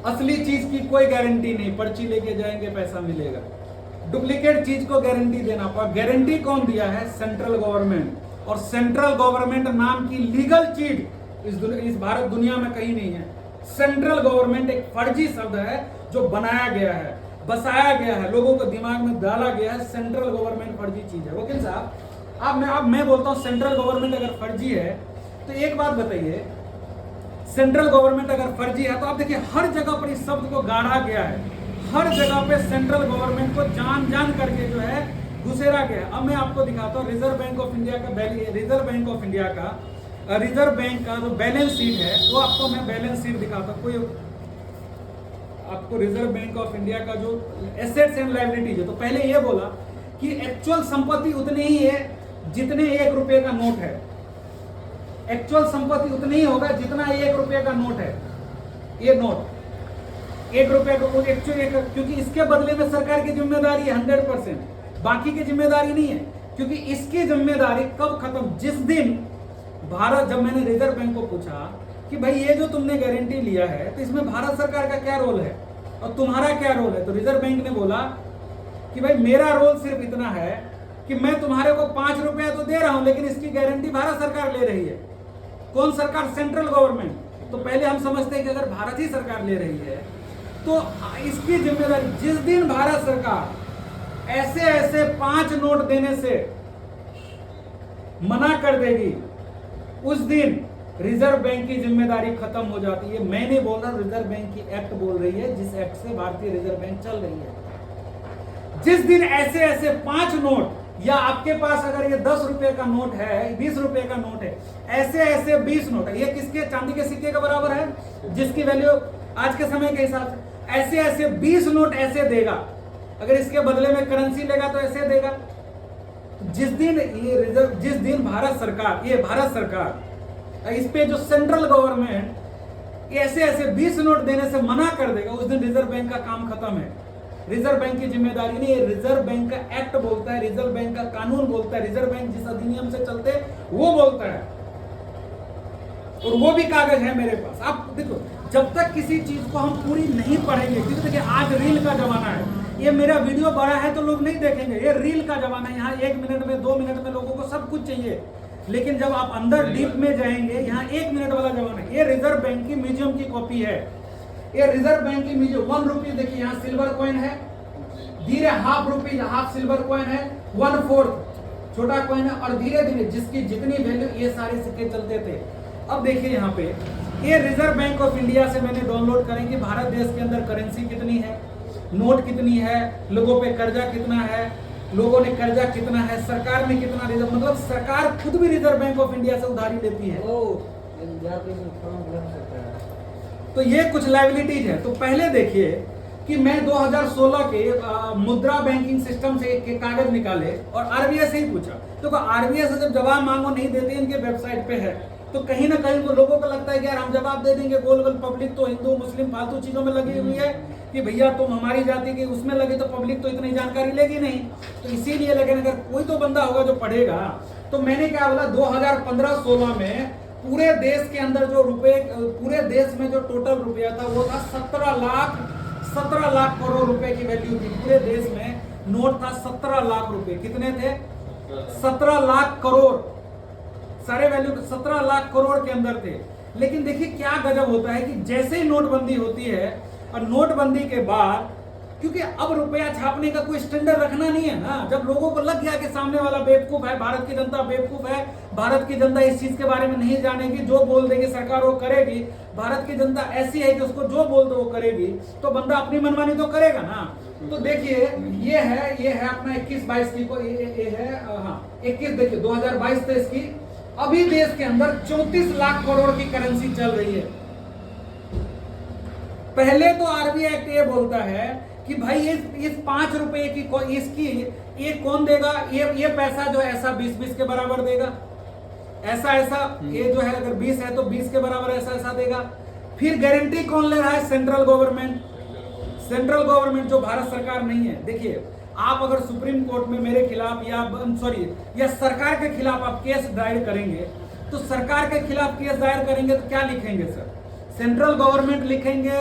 असली चीज की कोई गारंटी नहीं। पर्ची लेके जाएंगे पैसा मिलेगा, डुप्लीकेट चीज को गारंटी देना पड़ा। गारंटी कौन दिया है, सेंट्रल गवर्नमेंट। और सेंट्रल गवर्नमेंट नाम की लीगल चीज इस भारत दुनिया में कहीं नहीं है। सेंट्रल गवर्नमेंट एक फर्जी शब्द है जो बनाया गया है, बसाया गया है, लोगों को दिमाग में डाला गया है। सेंट्रल गवर्नमेंट फर्जी चीज है। वकील साहब अब मैं बोलता हूं सेंट्रल गवर्नमेंट अगर फर्जी है तो एक बात बताइए, सेंट्रल गवर्नमेंट अगर फर्जी है तो आप देखिए हर जगह पर इस शब्द को गाढ़ा गया है। हर जगह पे सेंट्रल गवर्नमेंट को जान करके जो है घुसेरा गया। अब मैं आपको दिखाता हूँ रिजर्व बैंक ऑफ इंडिया का जो बैलेंस शीट है वो आपको मैं बैलेंस शीट दिखाता हूँ। कोई आपको रिजर्व बैंक ऑफ इंडिया का जो एसेट्स एंड लायबिलिटीज है, तो पहले ये बोला कि एक्चुअल संपत्ति उतनी ही है जितने 1 रुपए का नोट है। एक्चुअल संपत्ति उतनी ही होगा जितना 1 रुपए का नोट है। ये नोट 1 रुपए का एक्चुअली, क्योंकि इसके बदले में सरकार की जिम्मेदारी है 100%, बाकी की जिम्मेदारी नहीं है। क्योंकि इसकी जिम्मेदारी कब खत्म, जिस दिन भारत, जब मैंने रिजर्व बैंक को पूछा कि भाई ये जो तुमने गारंटी लिया है तो इसमें भारत सरकार का क्या रोल है और तुम्हारा क्या रोल है, तो रिजर्व बैंक ने बोला कि भाई मेरा रोल सिर्फ इतना है कि मैं तुम्हारे को 5 रुपया तो दे रहा हूं, लेकिन इसकी गारंटी भारत सरकार ले रही है। कौन सरकार? Central government. तो पहले हम समझते हैं कि अगर भारत ही सरकार ले रही है तो इसकी जिम्मेदारी, जिस दिन भारत सरकार ऐसे ऐसे 5 नोट देने से मना कर देगी, उस दिन रिजर्व बैंक की जिम्मेदारी खत्म हो जाती है। मैं नहीं बोल रहा, रिजर्व बैंक की एक्ट बोल रही है, जिस एक्ट से भारतीय रिजर्व बैंक चल रही है। जिस दिन ऐसे ऐसे 5 नोट, या आपके पास अगर ये 10 रुपए का नोट है, 20 रुपए का नोट है, ऐसे ऐसे 20 नोट है, ये किसके? चांदी के सिक्के के बराबर है, जिसकी वैल्यू आज के समय के हिसाब से ऐसे ऐसे 20 नोट ऐसे देगा। अगर इसके बदले में करेंसी लेगा तो ऐसे देगा। जिस दिन ये रिजर्व, जिस दिन भारत सरकार इस पे जो सेंट्रल गवर्नमेंट ऐसे ऐसे 20 नोट देने से मना कर देगा, उस दिन रिजर्व बैंक का काम खत्म है। रिजर्व बैंक की जिम्मेदारी नहीं है, रिजर्व बैंक का एक्ट बोलता है, रिजर्व बैंक का कानून बोलता है, रिजर्व बैंक जिस अधिनियम से चलते वो बोलता है, और वो भी कागज है मेरे पास। आप देखो, जब तक किसी चीज को हम पूरी नहीं पढ़ेंगे, क्योंकि देखिए आज रील का जमाना है, ये मेरा वीडियो बड़ा है तो लोग नहीं देखेंगे, ये रील का जमाना है। यहाँ 1 मिनट में 2 मिनट में लोगों को सब कुछ चाहिए, लेकिन जब आप अंदर डीप में जाएंगे, यहाँ 1 मिनट वाला जमाना है। ये रिजर्व बैंक की म्यूजियम की कॉपी है, ये रिजर्व बैंक की म्यूजियम। 1 रुपी देखिए, यहाँ सिल्वर कॉइन है, धीरे हाफ रुपी, हाफ सिल्वर कॉइन है, 1/4 छोटा कॉइन है, और धीरे धीरे जिसकी जितनी वैल्यू, ये सारे सिक्के चलते थे। अब देखिए यहाँ पे ये रिजर्व बैंक ऑफ इंडिया से मैंने डाउनलोड करेंगे भारत देश के अंदर करेंसी कितनी है, नोट कितनी है, लोगों पे कर्जा कितना है, लोगों ने कर्जा कितना है, सरकार ने कितना रिजर्व, मतलब सरकार खुद भी रिजर्व बैंक ऑफ इंडिया से उधारी लेती है। तो ये कुछ लायबिलिटीज है। तो पहले देखिए कि मैं 2016 के मुद्रा बैंकिंग सिस्टम से एक कागज निकाले और आरबीआई से ही पूछा। तो आरबीआई से जब जवाब मांगो नहीं देते, इनके वेबसाइट पे है, तो कहीं ना कहीं तो लोगों को लगता है कि यार हम जवाब दे देंगे, गोल गोल पब्लिक तो हिंदू मुस्लिम फालतू चीजों में लगी हुई है कि भैया तुम हमारी जाति के उसमें लगे, तो पब्लिक तो इतनी जानकारी लेगी नहीं। तो इसीलिए, लेकिन अगर कोई तो बंदा होगा जो पढ़ेगा, तो मैंने क्या बोला, 2015-16 में पूरे देश के अंदर जो रुपए, पूरे देश में जो टोटल रुपया था वो था 17 लाख करोड़ रुपए की वैल्यू थी। पूरे देश में नोट था 17 लाख रुपए। कितने थे? 17 लाख करोड़, सारे वैल्यू 17 लाख करोड़ के अंदर थे। लेकिन देखिए क्या गजब होता है कि जैसे ही नोटबंदी होती है, और नोटबंदी के बाद, क्योंकि अब रुपया छापने का कोई स्टैंडर्ड रखना नहीं है ना, जब लोगों को लग गया कि सामने वाला बेवकूफ है, भारत की जनता बेवकूफ है, भारत की जनता इस चीज के बारे में नहीं जानेगी, जो बोल देगी सरकार वो करेगी, भारत की जनता ऐसी है कि उसको जो बोल दो वो करेगी, तो बंदा अपनी मनमानी तो करेगा ना। तो देखिए ये है अपना 21-22 की को ये है, हाँ 21, देखिए 2022-23 की। अभी देश के अंदर 34 लाख करोड़ की करेंसी चल रही है। पहले तो आरबीआई एक्ट ये बोलता है कि भाई इस 5 रुपए की इसकी ये कौन देगा, ये पैसा जो है ऐसा 20-20 के बराबर देगा, ऐसा ये जो है अगर 20 है तो 20 के बराबर ऐसा देगा। फिर गारंटी कौन ले रहा है? सेंट्रल गवर्नमेंट जो भारत सरकार नहीं है। देखिए आप अगर सुप्रीम कोर्ट में मेरे खिलाफ या सरकार के खिलाफ आप केस दायर करेंगे, तो सरकार के खिलाफ केस दायर करेंगे तो क्या लिखेंगे सर? सेंट्रल गवर्नमेंट लिखेंगे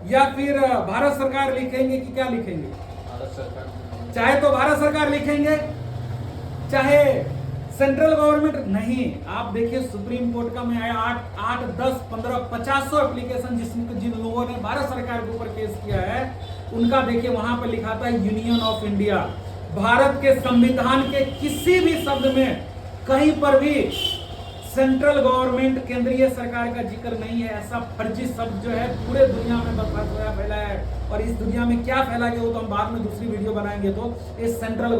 या फिर भारत सरकार लिखेंगे कि क्या लिखेंगे? भारत सरकार। चाहे तो भारत सरकार लिखेंगे, चाहे सेंट्रल गवर्नमेंट। नहीं, आप देखिए सुप्रीम कोर्ट का में आया 8, 10, 15, 50 एप्लीकेशन जिन लोगों ने भारत सरकार के ऊपर केस किया है, उनका देखिए वहां पर लिखा था यूनियन ऑफ इंडिया। भारत के संविधान के किसी भी शब्द में कहीं पर भी सेंट्रल गवर्नमेंट, केंद्रीय सरकार का जिक्र नहीं है। ऐसा फर्जी शब्द जो है पूरे दुनिया में फैला है, और इस दुनिया में क्या फैला गया वो तो हम बाद में दूसरी वीडियो बनाएंगे। तो इस सेंट्रल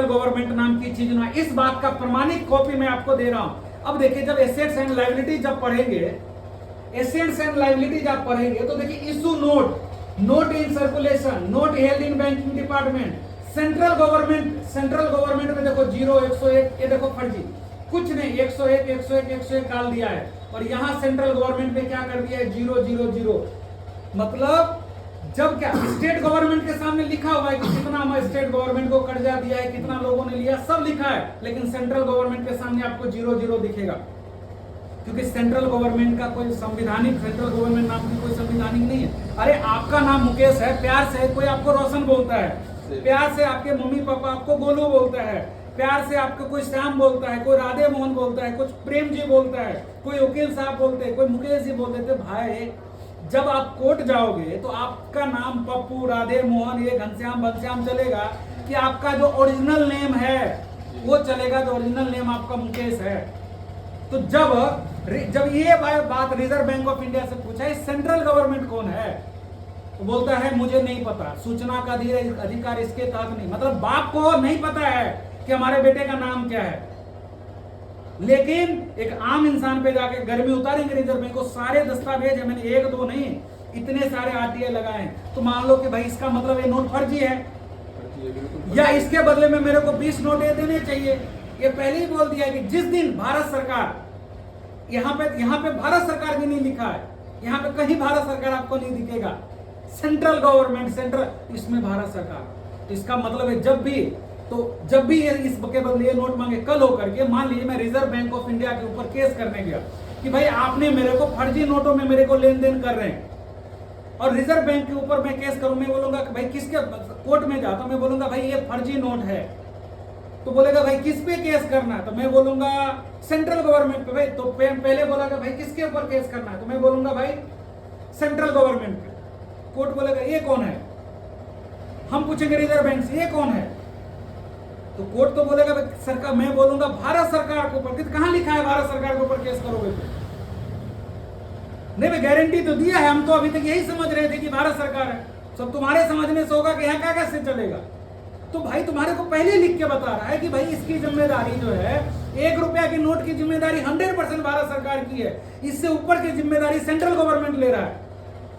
गवर्नमेंट नाम की चीज ना, इस बात का प्रमाणिक कॉपी मैं आपको दे रहा हूं। अब देखिए जब एसेट्स एंड लायबिलिटी जब पढ़ेंगे एसेट्स एंड लायबिलिटीज आप पढ़ेंगे तो देखिए issue note, note in circulation, note held in banking department, central government में देखो 0, 101, ये देखो फर्जी, कुछ नहीं, 101, 101, 101 डाल दिया है। और यहां सेंट्रल गवर्नमेंट में क्या कर दिया है, 0, 0, 0। मतलब जब क्या स्टेट गवर्नमेंट के सामने लिखा हुआ है कि कितना हम स्टेट गवर्नमेंट को कर्जा दिया है, कितना लोगों ने लिया, सब लिखा है, लेकिन सेंट्रल गवर्नमेंट के सामने आपको 0, 0 दिखेगा, क्योंकि सेंट्रल गवर्नमेंट का कोई संविधानिक, सेंट्रल गवर्नमेंट नाम की कोई संविधानिक नहीं है। अरे आपका नाम मुकेश है, प्यार से कोई आपको रोशन बोलता है, प्यार से आपके मम्मी पापा आपको गोलू बोलता है, प्यार से आपको कोई श्याम बोलता है, कोई राधे मोहन बोलता है, कुछ प्रेम जी बोलता है, कोई वकील साहब बोलते हैं, कोई मुकेश जी बोलते थे। भाई जब आप कोर्ट जाओगे तो आपका नाम पप्पू, राधे मोहन, ये घनश्याम बंश्याम चलेगा कि आपका जो ओरिजिनल नेम है वो चलेगा, जो ओरिजिनल नेम आपका मुकेश है। तो जब ये बात रिजर्व बैंक ऑफ इंडिया से पूछा है सेंट्रल गवर्नमेंट कौन है, तो बोलता है मुझे नहीं पता, सूचना का अधिकार इसके तहत नहीं। मतलब बाप को नहीं पता है कि हमारे बेटे का नाम क्या है, लेकिन एक आम इंसान पे जाके गर्मी उतारेंगे रिजर्व बैंक को, सारे दस्तावेज है, मैंने 1, 2 नहीं, इतने सारे आरटीआई लगाए, तो मान लो कि भाई इसका मतलब ये नोट फर्जी है, या इसके बदले में मेरे को 20 नोट देने चाहिए। ये पहले ही बोल दिया कि जिस दिन भारत सरकार, यहाँ पे भारत सरकार भी नहीं लिखा है, यहाँ पे कहीं भारत सरकार आपको नहीं दिखेगा, सेंट्रल गवर्नमेंट, सेंट्रल, इसमें भारत सरकार। तो इसका मतलब है जब भी ये इसके बदले ये नोट मांगे, कल होकर के मान लीजिए मैं रिजर्व बैंक ऑफ इंडिया के ऊपर केस करने गया कि भाई आपने मेरे को फर्जी नोटों में मेरे को लेन देन कर रहे हैं, और रिजर्व बैंक के ऊपर मैं केस करूं, मैं बोलूंगा कि भाई किसके, कोर्ट में जाता हूं, मैं बोलूंगा भाई ये फर्जी नोट है, तो बोलेगा भाई किस पे केस करना है, तो मैं बोलूंगा सेंट्रल गवर्नमेंट पे। भाई तो पहले बोला भाई किसके ऊपर केस करना है, तो मैं बोलूंगा भाई सेंट्रल गवर्नमेंट पे। कोर्ट बोलेगा ये कौन है, हम पूछेंगे रिजर्व बैंक से ये कौन है, तो कोर्ट तो बोलेगा भाई सरकार, मैं बोलूंगा भारत सरकार के ऊपर। कहां लिखा है भारत सरकार के ऊपर केस करोगे तो? नहीं, मैं गारंटी तो दिया है, हम तो अभी तक यही समझ रहे थे कि भारत सरकार है, सब तुम्हारे समझने से होगा कि यहाँ क्या कैसे चलेगा। तो भाई तुम्हारे को पहले लिख के बता रहा है कि भाई इसकी जिम्मेदारी जो है, 1 रुपया की नोट की जिम्मेदारी 100% भारत सरकार की है, इससे ऊपर की जिम्मेदारी सेंट्रल गवर्नमेंट ले रहा है,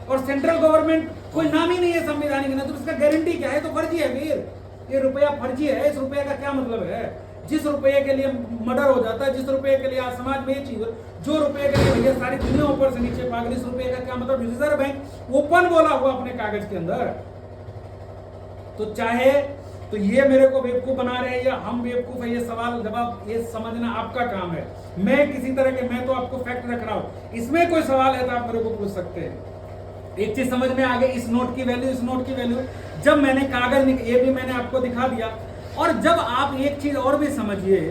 और सेंट्रल गवर्नमेंट कोई नाम ही नहीं है संविधानिक ना, तो इसका गारंटी क्या है, तो फर्जी है फिर, ये रुपया फर्जी है। इस रुपये का क्या मतलब है, जिस रुपये के लिए मर्डर हो जाता है, जिस रुपये के लिए आज समाज में ये चीज, जो रुपये के लिए भैया सारी दुनिया ऊपर से नीचे पागल, इस रुपये का क्या मतलब। रिजर्व बैंक ओपन बोला हुआ अपने कागज के अंदर। तो चाहे तो ये मेरे को बेवकूफ बना रहे हैं या हम बेवकूफ है, ये सवाल जवाब ये समझना आपका काम है। मैं किसी तरह के, मैं तो आपको फैक्ट रख रहा हूं, इसमें कोई सवाल है तो आप मेरे को पूछ सकते हैं। एक चीज समझ में आ गई, इस नोट की वैल्यू, इस नोट की वैल्यू, जब मैंने कागज ये भी मैंने आपको दिखा दिया। और जब आप एक चीज और भी समझिए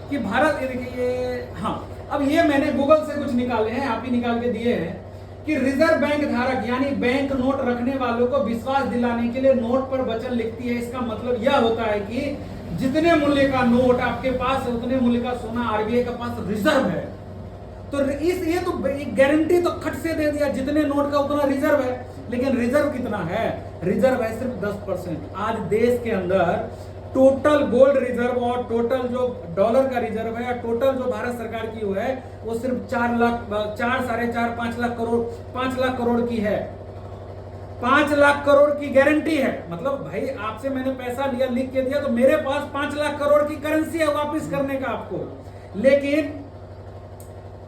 कि भारत, देखिए हाँ, अब ये मैंने गूगल से कुछ निकाले हैं, आप ही निकाल के दिए हैं कि रिजर्व बैंक धारक यानी बैंक नोट रखने वालों को विश्वास दिलाने के लिए नोट पर वचन लिखती है। इसका मतलब यह होता है कि जितने मूल्य का नोट आपके पास है उतने मूल्य का सोना आरबीआई के पास रिजर्व है। तो ये तो गारंटी तो खट से दे दिया, जितने नोट का उतना रिजर्व है। लेकिन रिजर्व कितना है, रिजर्व है सिर्फ 10%। आज देश के अंदर टोटल गोल्ड रिजर्व और टोटल जो डॉलर का रिजर्व है, टोटल जो भारत सरकार की वो है, वो सिर्फ 4 लाख, 4, 4.5, 5 लाख करोड़, 5 लाख करोड़ की है। 5 लाख करोड़ की गारंटी है। मतलब भाई आपसे मैंने पैसा लिया, लिख के दिया, तो मेरे पास 5 लाख करोड़ की करेंसी है वापस करने का आपको। लेकिन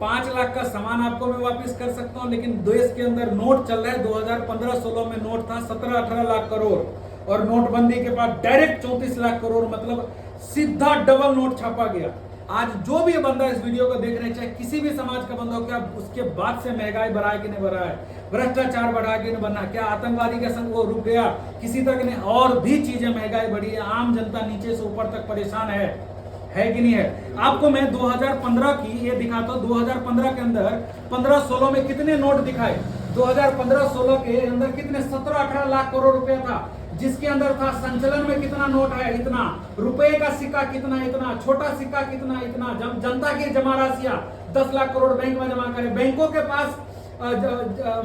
5 लाख का सामान आपको मैं वापस कर सकता हूं, लेकिन देश के अंदर नोट चल रहा है। 2015-16 में नोट था 17-18 लाख करोड़, और नोटबंदी के बाद डायरेक्ट 34 लाख करोड़, मतलब सीधा डबल नोट छापा गया। आज जो भी बंदा इस वीडियो को देख रहे हैं, चाहे किसी भी समाज का बंदा हो, क्या उसके बाद से महंगाई बढ़ा है कि नहीं बढ़ा है, भ्रष्टाचार बढ़ा के नहीं बढ़ा, क्या आतंकवादी का संग वो रुक गया, किसी तरह नहीं, और भी चीजें महंगाई बढ़ी है। आम जनता नीचे से ऊपर तक परेशान है कि नहीं है। आपको मैं 2015 की ये दिखाता हूं। 2015 के अंदर 15-16 में कितने नोट दिखाए। 2015-16 के अंदर कितने, 17-18 लाख करोड़ रुपया था, जिसके अंदर था संचलन में कितना नोट है, इतना, रुपए का सिक्का कितना, इतना, छोटा सिक्का कितना, इतना, जनता की जमा राशियां 10 लाख करोड़ बैंक में जमा करें, बैंकों के पास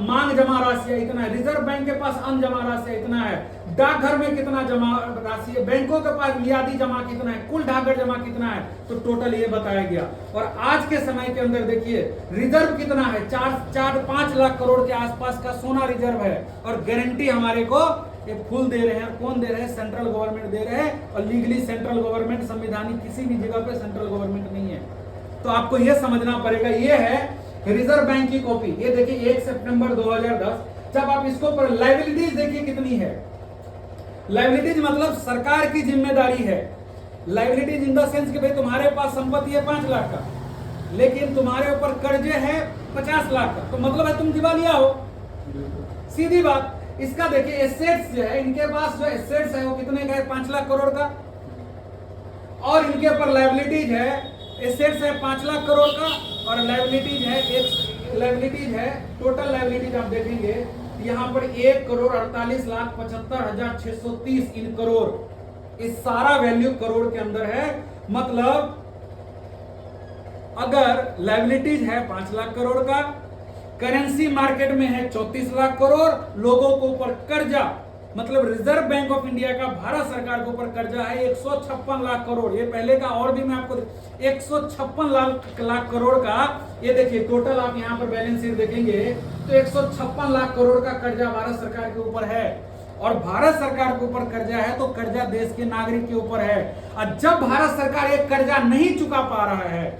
मांग जमा राशि इतना है, रिजर्व बैंक के पास अन जमा राशि इतना है, डाकघर में कितना जमा राशि है, बैंकों के पास मियादी जमा कितना है, कुल डाकघर जमा कितना है, तो टोटल ये बताया गया। और आज के समय के अंदर देखिए रिजर्व कितना है, 4-5 लाख करोड़ के आसपास का सोना रिजर्व है। और गारंटी हमारे को ये फुल दे रहे हैं, कौन दे रहे हैं, सेंट्रल गवर्नमेंट दे रहे हैं। और लीगली सेंट्रल गवर्नमेंट, संविधानिक किसी भी जगह पे सेंट्रल गवर्नमेंट नहीं है। तो आपको ये समझना पड़ेगा। ये है रिजर्व बैंक की कॉपी, ये देखिए 1 सितंबर 2010। जब आप इसको पर लायबिलिटीज देखिए कितनी है, लायबिलिटीज मतलब सरकार की जिम्मेदारी है। लायबिलिटीज इन द सेंस कि भाई तुम्हारे पास संपत्ति है 5 लाख का, लेकिन तुम्हारे ऊपर कर्जे है 50 लाख का, तो मतलब है तुम दिवालिया हो, सीधी बात। इसका देखिए एसेट्स जो है, इनके पास जो एसेट्स है वो कितने का है, 5 लाख करोड़ का, और इनके ऊपर लायबिलिटीज है, एसेट्स है 5 लाख करोड़ का, और लायबिलिटीज है टोटल लायबिलिटीज आप देखेंगे यहाँ पर 1,48,75,630 इन करोड़। इस सारा वैल्यू करोड़ के अंदर है। मतलब अगर लायबिलिटीज है 5 लाख करोड़ का, करेंसी मार्केट में है 34 लाख करोड़, लोगों को ऊपर कर्जा, मतलब रिजर्व बैंक ऑफ इंडिया का भारत सरकार के ऊपर कर्जा है 156 लाख करोड़। ये पहले का और भी मैं आपको 156 लाख करोड़ का, ये देखिए टोटल आप यहाँ पर बैलेंस शीट देखेंगे तो 156 लाख करोड़ का कर्जा भारत सरकार के ऊपर है। और भारत सरकार के ऊपर कर्जा है तो कर्जा देश के नागरिक के ऊपर है। और जब भारत सरकार एक कर्जा नहीं चुका पा रहा है,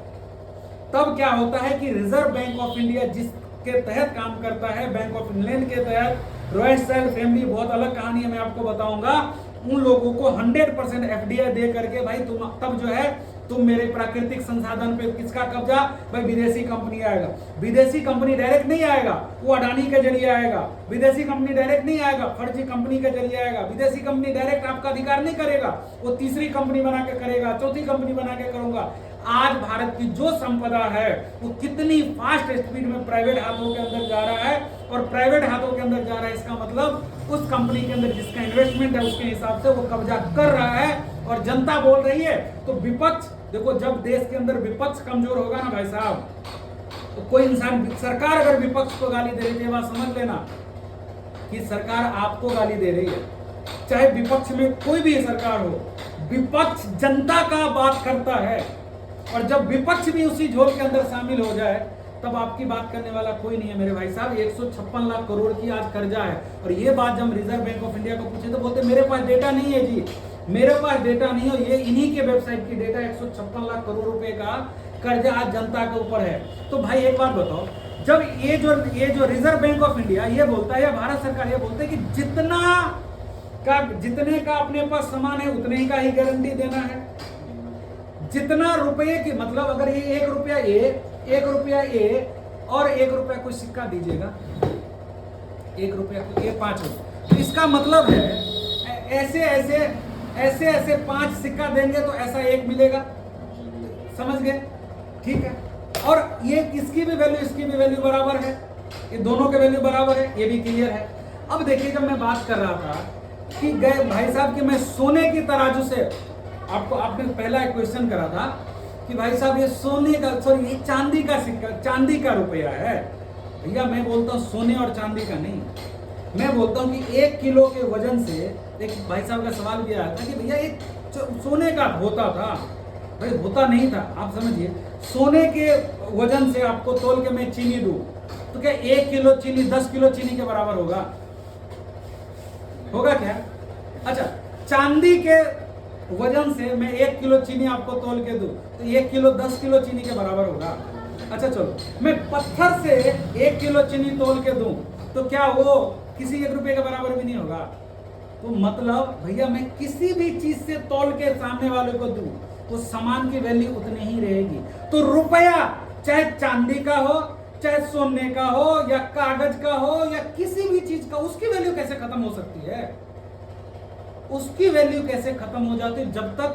तब क्या होता है कि रिजर्व बैंक ऑफ इंडिया जिसके तहत काम करता है, बैंक ऑफ इंग्लैंड के तहत, रॉयस्टाइल फैमिली, बहुत अलग कहानी है, मैं आपको बताऊंगा, उन लोगों को 100% एफडीआई दे करके भाई तुम तब जो है तुम मेरे प्राकृतिक संसाधन पे किसका कब्जा, भाई विदेशी कंपनी आएगा। विदेशी कंपनी डायरेक्ट नहीं आएगा, वो अडानी के जरिए आएगा। विदेशी कंपनी डायरेक्ट नहीं आएगा, फर्जी कंपनी के जरिए आएगा। विदेशी कंपनी डायरेक्ट आपका अधिकार नहीं करेगा, वो तीसरी कंपनी बना के करेगा, चौथी कंपनी बना के करूंगा। आज भारत की जो संपदा है वो कितनी फास्ट स्पीड में प्राइवेट हाथों के अंदर जा रहा है, और प्राइवेट हाथों के अंदर जा रहा है, इसका मतलब उस कंपनी के अंदर जिसका इन्वेस्टमेंट है उसके हिसाब से वो कब्जा कर रहा है। और जनता बोल रही है तो विपक्ष, देखो जब देश के अंदर विपक्ष कमजोर होगा ना भाई साहब, तो कोई इंसान, सरकार अगर विपक्ष को गाली दे रही है, बात समझ लेना कि सरकार आपको गाली दे रही है। चाहे विपक्ष में कोई भी सरकार हो, विपक्ष जनता का बात करता है, और जब विपक्ष भी उसी झोल के अंदर शामिल हो जाए तब आपकी बात करने वाला कोई नहीं है मेरे भाई साहब। 156 लाख करोड़ की आज कर्जा है। और ये बात जब रिजर्व बैंक ऑफ इंडिया को पूछे तो बोलते मेरे पास डेटा नहीं है जी, मेरे पास डेटा नहीं है। ये इन्हीं के वेबसाइट की डेटा 156 लाख करोड़ रुपए का कर्जा आज जनता के ऊपर है। तो भाई एक बात बताओ, जब ये जो रिजर्व बैंक ऑफ इंडिया ये बोलता है, या भारत सरकार ये बोलते है कि जितने का अपने पास सामान है उतने ही का ही गारंटी देना है, जितना रुपये की, मतलब अगर ये 1 रुपया ए और 1 रुपया कोई सिक्का दीजिएगा, 1 रुपया ए 5 रुपये, तो इसका मतलब है ऐसे 5 सिक्का देंगे तो ऐसा 1 मिलेगा, समझ गए? ठीक है। और ये इसकी भी वैल्यू इसकी भी वैल्यू बराबर है, ये दोनों के वैल्यू बराबर है, ये भी क्लियर है। अब देखिए जब मैं बात कर रहा था कि गए भाई साहब कि मैं सोने की तराजू से, आपने पहला एक क्वेश्चन करा था कि भाई साहब ये सोने का, सॉरी ये चांदी का सिक्का, चांदी का रुपया है। भैया मैं बोलता हूँ सोने और चांदी का नहीं, मैं बोलता हूँ कि 1 किलो के वजन से, एक भाई साहब का सवाल भी आया था कि भैया एक सोने का होता था, भाई होता नहीं था। आप समझिए सोने के वजन से आपको तोल के मैं चीनी दूं तो क्या 1 किलो चीनी 10 किलो चीनी के बराबर होगा क्या? अच्छा, चांदी के वजन से मैं 1 किलो चीनी आपको तोल के दूं तो 1 किलो 10 किलो चीनी के बराबर होगा। अच्छा चलो, मैं पत्थर से 1 किलो चीनी तोल के दूं तो क्या वो किसी 1 रुपए के बराबर भी नहीं होगा? तो मतलब भैया मैं किसी भी चीज से तोल के सामने वाले को दूं तो सामान की वैल्यू उतनी ही रहेगी। तो रुपया चाहे चांदी का हो, चाहे सोने का हो, या कागज का हो, या किसी भी चीज का, उसकी वैल्यू कैसे खत्म हो सकती है? उसकी वैल्यू कैसे खत्म हो जाती है? जब तक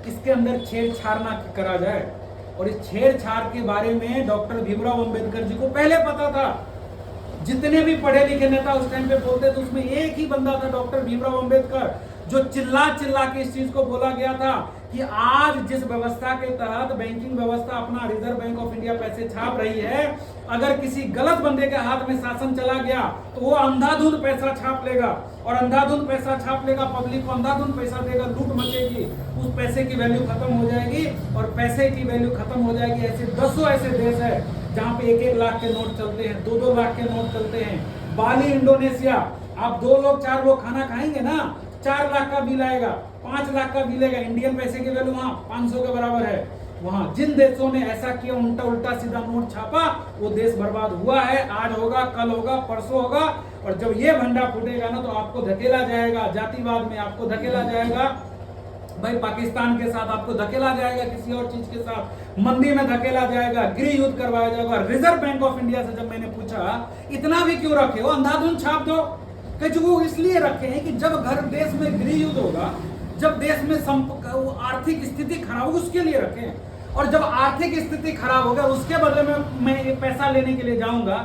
इसके अंदर छेड़छाड़ ना करा जाए। और इस छेड़छाड़ के बारे में डॉक्टर भीमराव अंबेडकर जी को पहले पता था। जितने भी पढ़े लिखे नेता उस टाइम पे बोलते थे उसमें एक ही बंदा था, डॉक्टर भीमराव अंबेडकर, जो चिल्ला चिल्ला के इस चीज को बोला गया था कि आज जिस व्यवस्था के तहत बैंकिंग व्यवस्था अपना रिजर्व बैंक ऑफ इंडिया पैसे छाप रही है, अगर किसी गलत बंदे के हाथ में शासन चला गया तो वो अंधाधुंध पैसा छाप लेगा, और अंधाधुंध पैसा छाप लेगा, पब्लिक को अंधाधुंध पैसा देगा, लूट मचेगी, उस पैसे की वैल्यू खत्म हो जाएगी, और पैसे की वैल्यू खत्म हो जाएगी। ऐसे दसों ऐसे देश है जहां पे 1-1 लाख के नोट चलते हैं, 2-2 लाख के नोट चलते हैं। बाली इंडोनेशिया, आप 2 लोग 4 लोग खाना खाएंगे ना, 4 लाख का बिल आएगा, 5 लाख का बिल आएगा। इंडियन पैसे की वैल्यू वहां 500 के बराबर है। वहां जिन देशों ने ऐसा किया, उल्टा सीधा नोट छापा, वो देश बर्बाद हुआ है। आज होगा, कल होगा, परसों होगा, और जब ये भंडा फूटेगा ना तो आपको धकेला जाएगा, जातिवाद में आपको धकेला जाएगा, भाई पाकिस्तान के साथ आपको धकेला जाएगा, किसी और चीज के साथ मंदी में धकेला जाएगा, गृह युद्ध करवाया जाएगा। रिजर्व बैंक ऑफ इंडिया से जब मैंने पूछा इतना भी क्यों रखे हो, अंधाधुंध छाप दो, कि वो इसलिए रखे हैं कि जब घर देश में गृह युद्ध होगा, जब देश में आर्थिक स्थिति खराब होगी, उसके लिए रखे हैं। और जब आर्थिक स्थिति खराब होगा, उसके बदले में मैं पैसा लेने के लिए जाऊंगा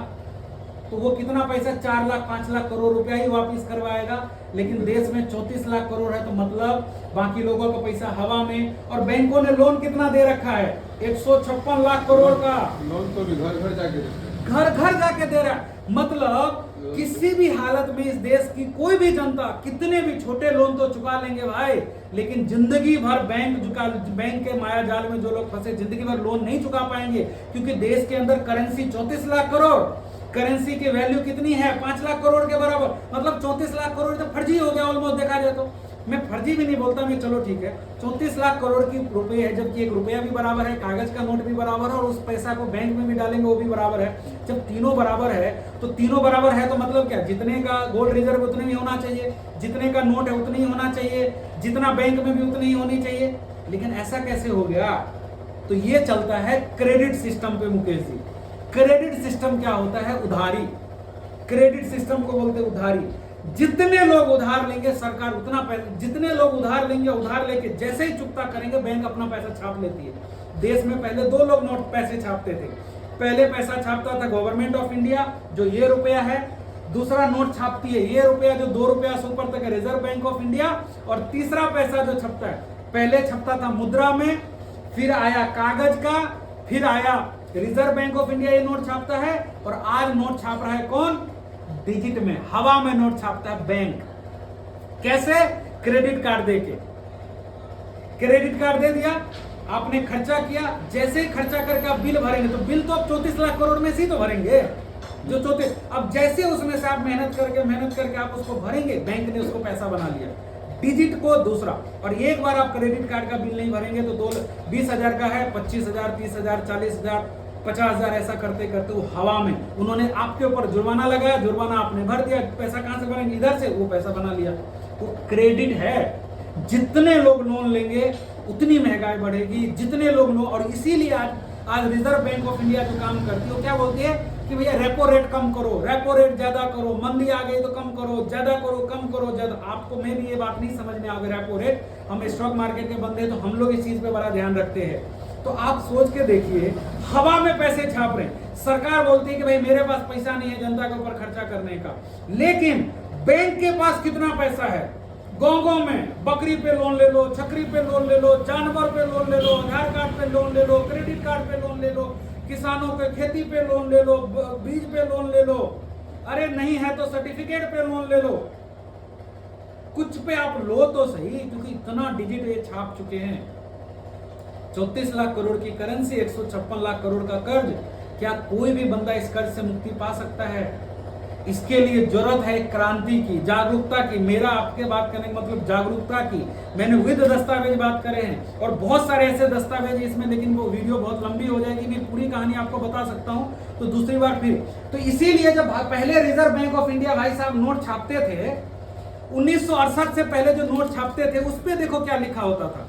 तो वो कितना पैसा, 4 लाख 5 लाख करोड़ रुपया ही वापस करवाएगा। लेकिन देश में 34 लाख करोड़ है, तो मतलब बाकी लोगों का पैसा हवा में। और बैंकों ने लोन कितना दे रखा है, 156 लाख करोड़ का लोन तो भी घर घर जाके दे रहा है। मतलब किसी भी हालत में इस देश की कोई भी जनता कितने भी छोटे लोन तो चुका लेंगे भाई, लेकिन जिंदगी भर बैंक के माया जाल में जो लोग फंसे, जिंदगी भर लोन नहीं चुका पाएंगे। क्योंकि देश के अंदर करेंसी 34 लाख करोड़, करेंसी की वैल्यू कितनी है, 5 लाख करोड़ के बराबर। मतलब 34 लाख करोड़ तो फर्जी हो गया ऑलमोस्ट, देखा जाए तो। मैं फर्जी भी नहीं बोलता, मैं चलो ठीक है, 34 लाख करोड़ की रुपए है, जबकि 1 रुपया भी बराबर है, कागज का नोट भी बराबर है, और उस पैसा को बैंक में भी डालेंगे वो भी बराबर है। जब तीनों बराबर है तो तीनों बराबर है तो मतलब क्या, जितने का गोल्ड रिजर्व उतने ही होना चाहिए, जितने का नोट है उतने ही होना चाहिए, जितना बैंक में भी उतनी ही होनी चाहिए। लेकिन ऐसा कैसे हो गया? तो ये चलता है क्रेडिट सिस्टम पे मुकेश जी। क्रेडिट सिस्टम क्या होता है? उधारी। क्रेडिट सिस्टम को बोलते हैं उधारी। जितने लोग उधार लेंगे सरकार उतना पैसा, जितने लोग उधार लेंगे, उधार लेके जैसे ही चुकता करेंगे बैंक अपना पैसा छाप लेती है। देश में पहले 2 लोग नोट पैसे छापते थे। पहले पैसा छापता था गवर्नमेंट ऑफ इंडिया, जो ये रुपया है। दूसरा नोट छापती है ये रुपया, जो 2 रुपया से ऊपर तक है, रिजर्व बैंक ऑफ इंडिया। और तीसरा पैसा जो छपता है, पहले छपता था मुद्रा में, फिर आया कागज का, फिर आया रिजर्व बैंक ऑफ इंडिया, ये नोट छापता है। और आज नोट छाप रहा है कौन? डिजिट में, हवा में नोट छापता है बैंक। कैसे? क्रेडिट कार्ड देके। क्रेडिट कार्ड दे दिया, आपने खर्चा किया, जैसे ही खर्चा करके आप बिल भरेंगे तो बिल तो आप 34 लाख करोड़ में से ही तो भरेंगे, जो 34। अब जैसे उसमें से आप मेहनत करके आप उसको भरेंगे, बैंक ने उसको पैसा बना लिया। डिजिट को दूसरा, और एक बार आप क्रेडिट कार्ड का बिल नहीं भरेंगे तो 20,000 का है, 25,000, 30,000, 40,000, 50,000, ऐसा करते करते वो हवा में। उन्होंने आपके ऊपर जुर्माना लगाया, जुर्माना आपने भर दिया, पैसा कहां से भरेंगे? इधर से, वो पैसा बना लिया। वो क्रेडिट है। जितने लोग लोन लेंगे उतनी महंगाई बढ़ेगी, जितने लोग लोन। और इसीलिए आज रिजर्व बैंक ऑफ इंडिया जो काम करती है वो क्या बोलती है कि भैया रेपो रेट कम करो, रेपो रेट ज्यादा करो, मंदी आ गई तो कम करो, ज्यादा करो, कम करो, ज्यादा। आपको मैं भी ये बात नहीं समझ में आ गई, रेपो रेट, हम स्टॉक मार्केट के बंदे तो हम लोग इस चीज पे बड़ा ध्यान रखते हैं। तो आप सोच के देखिए, हवा में पैसे छाप रहे हैं। सरकार बोलती है कि भाई मेरे पास पैसा नहीं है जनता के ऊपर खर्चा करने का, लेकिन बैंक के पास कितना पैसा है? गाँव में बकरी पे लोन ले लो, छकरी पे लोन ले लो, जानवर पे लोन ले लो, आधार कार्ड पे लोन ले लो, क्रेडिट कार्ड पे लोन ले लो, किसानों के खेती पे लोन ले लो, बीज पे लोन ले लो, अरे नहीं है तो सर्टिफिकेट पे लोन ले लो। कुछ पे आप लो तो सही, क्योंकि इतना डिजिट ये छाप चुके हैं। 34 लाख करोड़ की करेंसी, 156 लाख करोड़ का कर्ज। क्या कोई भी बंदा इस कर्ज से मुक्ति पा सकता है? इसके लिए जरूरत है क्रांति की, जागरूकता की। मेरा आपके बात करने का मतलब जागरूकता की। मैंने विद दस्तावेज बात करे हैं, और बहुत सारे ऐसे दस्तावेज इसमें, लेकिन वो वीडियो बहुत लंबी हो जाएगी, मैं पूरी कहानी आपको बता सकता हूं तो दूसरी बार फिर। तो इसीलिए जब पहले रिजर्व बैंक ऑफ इंडिया भाई साहब नोट छापते थे, 1968 से पहले जो नोट छापते थे उस पे देखो क्या लिखा होता था।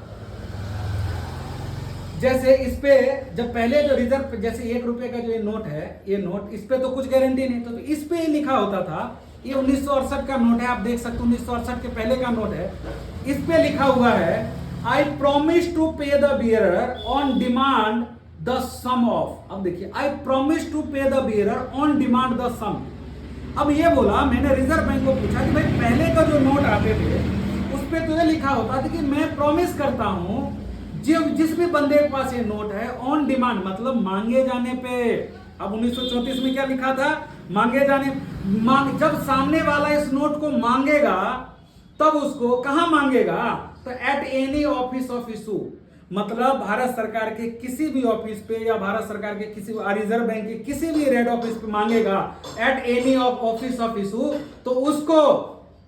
जैसे इस पे जब पहले जो रिजर्व, जैसे 1 रुपए का जो ये नोट है, ये नोट, इस पे तो कुछ गारंटी नहीं, तो इस पे लिखा होता था, ये 1968 का नोट है, आप देख सकते हो 1968 के पहले का नोट है। इस पे लिखा हुआ है, I promise to pay the bearer on demand the sum of. अब देखिए, I promise to pay the bearer on demand the sum. अब ये बोला, मैंने रिजर्व बैंक को पूछा कि भाई पहले का जो नोट आते थे उस पे तो ये लिखा होता था कि मैं प्रॉमिस करता हूं जिस भी बंदे के पास ये नोट है ऑन डिमांड, मतलब मांगे जाने पे। अब 1934 में क्या लिखा था? मांगे जाने, जब सामने वाला इस नोट को मांगेगा तब उसको कहां मांगेगा? तो at any office of issue, मतलब भारत सरकार के किसी भी ऑफिस पे या भारत सरकार के किसी रिजर्व बैंक के किसी भी रेड ऑफिस पे मांगेगा at any office of issue, तो उसको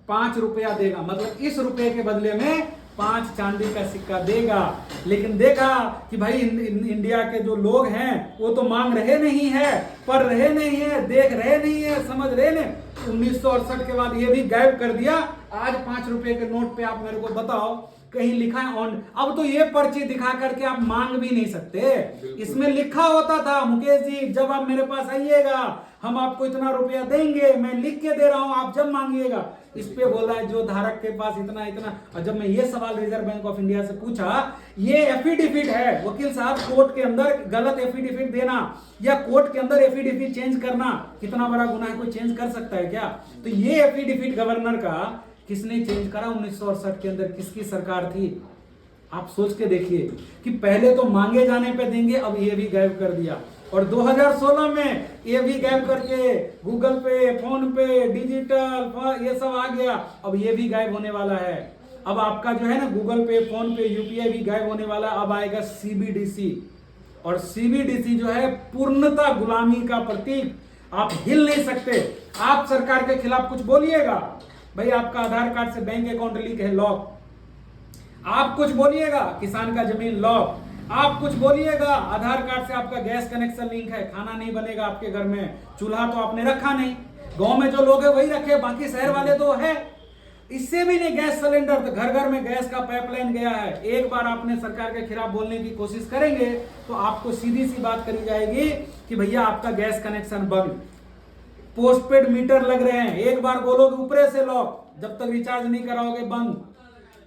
5 रुपया देगा, मतलब इस रुपये के बदले में 5 चांदी का सिक्का देगा। लेकिन देखा कि भाई इंडिया के जो लोग हैं वो तो मांग रहे नहीं है, पढ़ रहे नहीं है, देख रहे नहीं है, समझ रहे नहीं। 1968 के बाद ये भी गायब कर दिया। आज 5 रुपए के नोट पे आप मेरे को बताओ कहीं लिखा है ऑन? अब तो ये पर्ची दिखा करके आप मांग भी नहीं सकते। इसमें लिखा होता था, मुकेश जी जब आप मेरे पास आइएगा हम आपको इतना रुपया देंगे, मैं लिख के दे रहा हूं, आप जब मांगिएगा। इस पे बोला है जो धारक के पास इतना इतना। और जब मैं ये सवाल रिजर्व बैंक ऑफ इंडिया से पूछा, ये एफिडेविट है वकील साहब, कोर्ट के अंदर गलत एफिडेविट देना या कोर्ट के अंदर एफिडेविट चेंज करना कितना बड़ा गुनाह है? कोई चेंज कर सकता है क्या? तो ये एफिडेविट गवर्नर का किसने चेंज करा? 1968 के अंदर किसकी सरकार थी? आप सोच के देखिए कि पहले तो मांगे जाने पे देंगे, अब ये भी गायब कर दिया। और 2016 में ये भी गायब करके गूगल पे, फोन पे, डिजिटल ये सब आ गया, अब ये भी गायब होने वाला है। अब आपका जो है ना गूगल पे, फोन पे, यूपीआई भी गायब होने वाला। अब आएगा सीबीडीसी, और सीबीडीसी जो है पूर्णतः गुलामी का प्रतीक। आप हिल नहीं सकते। आप सरकार के खिलाफ कुछ बोलिएगा, भाई आपका आधार कार्ड से बैंक अकाउंट लिंक है, लॉक। आप कुछ बोलिएगा, किसान का जमीन लॉक। आप कुछ बोलिएगा, आधार कार्ड से आपका गैस कनेक्शन लिंक है, खाना नहीं बनेगा आपके घर में, चूल्हा तो आपने रखा नहीं। गांव में जो लोग है वही रखे, बाकी शहर वाले तो है। इससे भी नहीं, गैस सिलेंडर तो घर घर में गैस का पाइपलाइन गया है। एक बार आपने सरकार के खिलाफ बोलने की कोशिश करेंगे तो आपको सीधी सी बात करी जाएगी कि भैया आपका गैस कनेक्शन बंद, पोस्टपेड मीटर लग रहे हैं, एक बार बोलोगे ऊपरे से लॉक, जब तक रिचार्ज नहीं कराओगे बंद।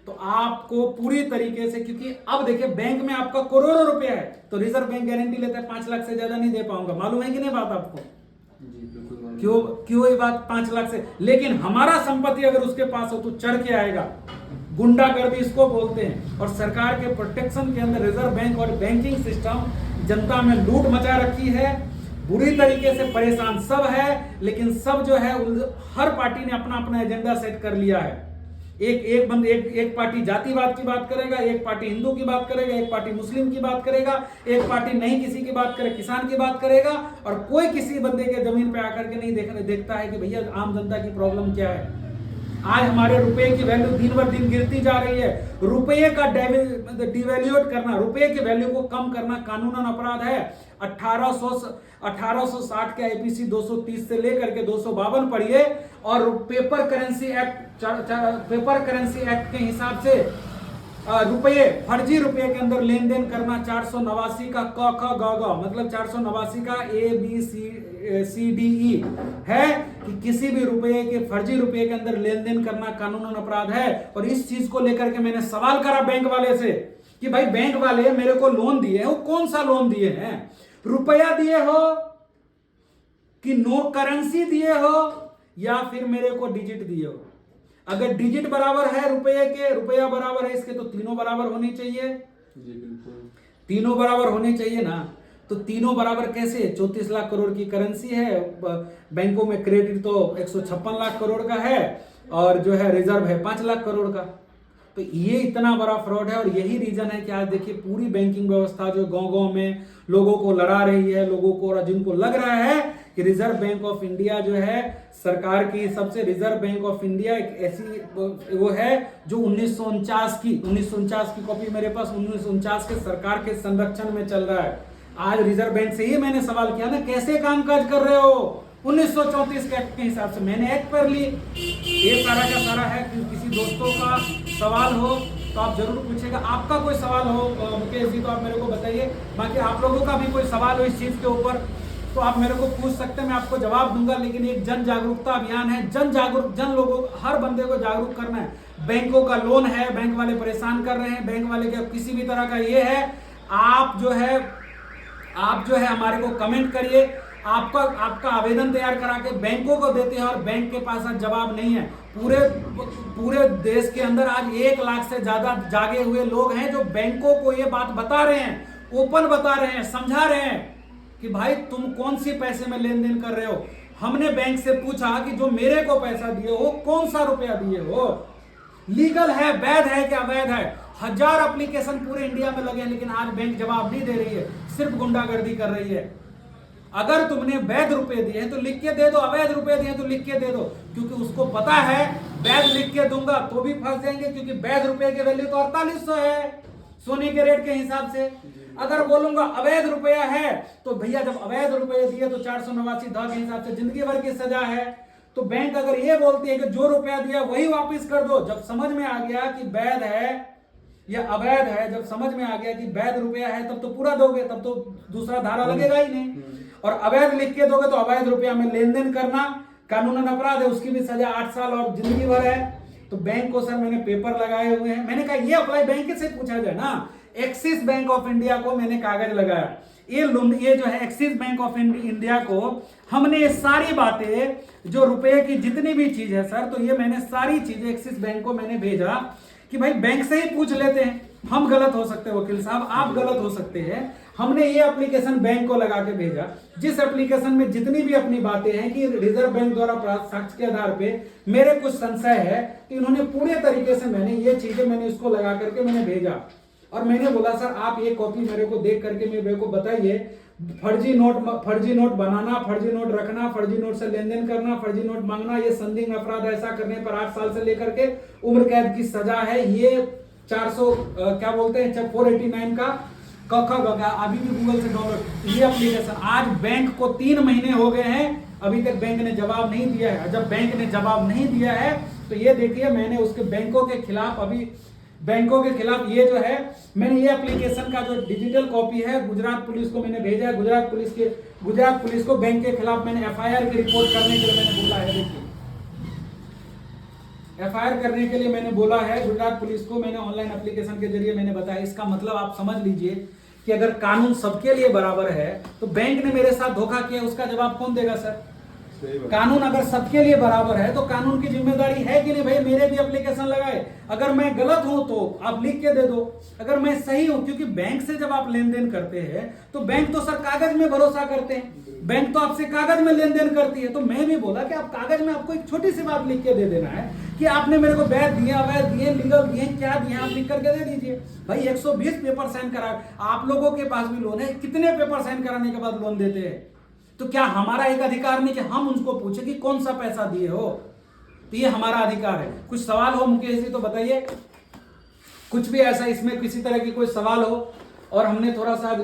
तो आपको पूरी तरीके से, क्योंकि अब देखिए बैंक में आपका करोड़ों रुपया है, तो रिजर्व बैंक गारंटी लेता है 5 लाख से ज्यादा नहीं दे पाऊंगा। मालूम है कि नहीं बात आपको? क्यों ये बात 5 लाख से? लेकिन हमारा संपत्ति अगर उसके पास हो तो चढ़ के आएगा। गुंडागर्दी इसको बोलते हैं। और सरकार के प्रोटेक्शन के अंदर रिजर्व बैंक और बैंकिंग सिस्टम जनता में लूट मचा रखी है, बुरी तरीके से परेशान सब है। लेकिन सब जो है हर पार्टी ने अपना अपना एजेंडा सेट कर लिया है। एक पार्टी जातिवाद की बात करेगा, एक पार्टी हिंदू की बात करेगा, एक पार्टी मुस्लिम की बात करेगा, एक पार्टी नहीं किसी की बात करे, किसान की बात करेगा। और कोई किसी बंदे के जमीन पे आकर के नहीं देखता है कि भैया आम जनता की प्रॉब्लम क्या है। आज हमारे रुपए की वैल्यू दिन ब दिन गिरती जा रही है। रुपये का डिवैल्यूएट करना, रुपये की वैल्यू को कम करना कानूनन अपराध है। 1860 के आईपीसी 230 से लेकर के 252 पढ़िए, और पेपर करेंसी एक्ट के हिसाब से रुपये, फर्जी रुपये के अंदर लेन देन करना 489 का क ख ग घ, मतलब 489 का ABCDE है कि किसी भी रुपये के, फर्जी रुपये के अंदर लेन देन करना कानूनन अपराध है। और इस चीज को लेकर के मैंने सवाल करा बैंक वाले से कि भाई बैंक वाले मेरे को लोन दिए हैं, वो कौन सा लोन दिए हैं? रुपया दिए हो कि नो करेंसी दिए हो या फिर मेरे को डिजिट दिए हो? अगर डिजिट बराबर है रुपये के, रुपया बराबर है इसके, तो तीनों बराबर होनी चाहिए। जी बिल्कुल, तीनों बराबर होने चाहिए ना। तो तीनों बराबर कैसे? 34 लाख करोड़ की करेंसी है, बैंकों में क्रेडिट तो 156 लाख करोड़ का है, और जो है रिजर्व है 5 लाख करोड़ का। तो ये इतना बड़ा फ्रॉड है। और यही रीजन है कि आज देखिए पूरी बैंकिंग व्यवस्था जो गांव-गांव में लोगों को लड़ा रही है, लोगों को, और जिनको लग रहा है कि रिजर्व बैंक ऑफ इंडिया जो है सरकार की सबसे, रिजर्व बैंक ऑफ इंडिया एक ऐसी वो है जो 1949 की कॉपी मेरे पास, 1949 के सरकार के संरक्षण में चल रहा है। आज रिजर्व बैंक से ही मैंने सवाल किया ना, कैसे कामकाज कर रहे हो? 1934 के एक्ट के हिसाब से मैंने एक्ट पर ली। ये सारा का सारा है कि किसी दोस्तों का सवाल हो तो आप जरूर पूछेगा। आपका कोई सवाल हो मुकेश जी तो आप मेरे को बताइए। बाकी आप लोगों का भी कोई सवाल हो इस चीज के ऊपर तो आप मेरे को पूछ सकते हैं, मैं आपको जवाब दूंगा। लेकिन एक जन जागरूकता अभियान है, जन लोगों, हर बंदे को जागरूक करना है। बैंकों का लोन है, बैंक वाले परेशान कर रहे हैं, बैंक वाले का किसी भी तरह का ये है, आप जो है हमारे को कमेंट करिए। आपका आपका आवेदन तैयार करा के बैंकों को देते हैं और बैंक के पास आज जवाब नहीं है। पूरे देश के अंदर आज 1 लाख से ज्यादा जागे हुए लोग हैं जो बैंकों को ये बात बता रहे हैं, ओपन बता रहे हैं, समझा रहे हैं कि भाई तुम कौन सी पैसे में लेन देन कर रहे हो। हमने बैंक से पूछा कि जो मेरे को पैसा दिए हो कौन सा रुपया दिए हो, लीगल है, वैध है क्या अवैध है। 1000 एप्लीकेशन पूरे इंडिया में लगे हैं, लेकिन आज बैंक जवाब नहीं दे रही है, सिर्फ गुंडागर्दी कर रही है। अगर तुमने वैध रुपए दिए हैं तो लिख के दे दो, अवैध रुपए दिए तो लिख के दे दो, क्योंकि उसको पता है वैध लिख के दूंगा तो भी फंस जाएंगे, क्योंकि वैध रुपए की वैल्यू तो 4800 है सोने के रेट के हिसाब से। अगर बोलूंगा अवैध रुपया है तो भैया जब अवैध रुपये दिए तो 489 के हिसाब से जिंदगी भर की सजा है। तो बैंक अगर ये बोलती है कि जो रुपया दिया वही वापस कर दो, जब समझ में आ गया कि वैध है या अवैध है, जब समझ में आ गया कि वैध रुपया है तब तो पूरा दोगे, तब तो दूसरा धारा लगेगा ही नहीं। और अवैध लिख के दोगे तो अवैध रुपया में लेन देन करना कानूनन अपराध है, उसकी भी सजा 8 साल और जिंदगी भर है। तो बैंक को सर मैंने पेपर लगाए हुए हैं, मैंने कहा ये अप्लाई बैंक से पूछा जाए ना। एक्सिस बैंक ऑफ इंडिया को मैंने कागज लगाया, ये जो है एक्सिस बैंक ऑफ इंडिया को हमने ये सारी बातें जो रुपए की जितनी भी चीज है सर, तो ये मैंने सारी चीजें एक्सिस बैंक को मैंने भेजा कि भाई बैंक से ही पूछ लेते हैं, हम गलत हो सकते हैं वकील साहब, आप गलत हो सकते हैं। हमने ये एप्लीकेशन बैंक को लगा के भेजा, जिस एप्लीकेशन में जितनी भी अपनी बातें हैं कि रिजर्व बैंक द्वारा प्राप्त साक्ष्य के आधार पे मेरे कुछ संशय है, तो इन्होंने पूरे तरीके से मैंने ये चीजें मैंने इसको लगा करके मैंने भेजा। और मैंने बोला सर आप ये कॉपी मेरे को देख करके मेरे को बताइए, फर्जी नोट बनाना, फर्जी नोट रखना, फर्जी नोट से लेन देन करना, फर्जी नोट मांगना, ये संदिग्ध अपराध, ऐसा करने पर 8 साल से लेकर के उम्र कैद की सजा है। ये 400 क्या बोलते हैं 489 का अभी भी गूगल से डाउनलोड ये एप्लीकेशन। आज बैंक को 3 महीने हो गए हैं, अभी तक बैंक ने जवाब नहीं दिया है। जब बैंक ने जवाब नहीं दिया है तो ये देखिए मैंने उसके बैंकों के खिलाफ ये जो है मैंने ये एप्लीकेशन का जो डिजिटल कॉपी है गुजरात पुलिस को मैंने भेजा है। गुजरात पुलिस को बैंक के खिलाफ मैंने एफआईआर की रिपोर्ट करने के लिए मैंने बोला है। देखिए एफआईआर करने के लिए मैंने बोला है गुजरात पुलिस को, मैंने ऑनलाइन एप्लीकेशन के जरिए मैंने बताया। इसका मतलब आप समझ लीजिए कि अगर कानून सबके लिए बराबर है तो बैंक ने मेरे साथ धोखा किया, उसका जवाब कौन देगा सर? कानून अगर सबके लिए बराबर है तो कानून की जिम्मेदारी है कि नहीं भाई मेरे भी एप्लीकेशन लगाए। अगर मैं गलत हूं तो आप लिख के दे दो, अगर मैं सही हूं, क्योंकि बैंक से जब आप लेन देन करते हैं तो बैंक तो सर कागज में भरोसा करते हैं, बैंक तो आपसे कागज में लेन देन करती है। तो मैं भी बोला कि आप कागज में आपको एक छोटी सी बात लिख के दे देना है कि आपने मेरे को वैध दिया, अवैध दिए, लीगल दिए, क्या दिए, आप लिख करके दे दीजिए। भाई 120 पेपर साइन करा, आप लोगों के पास भी लोन है, कितने पेपर साइन कराने के बाद लोन देते हैं? तो क्या हमारा एक अधिकार नहीं कि हम उनको पूछे कि कौन सा पैसा दिए हो? तो ये हमारा अधिकार है। कुछ सवाल हो मुकेश जी तो बताइए, कुछ भी ऐसा इसमें किसी तरह की कोई सवाल हो। और हमने थोड़ा सा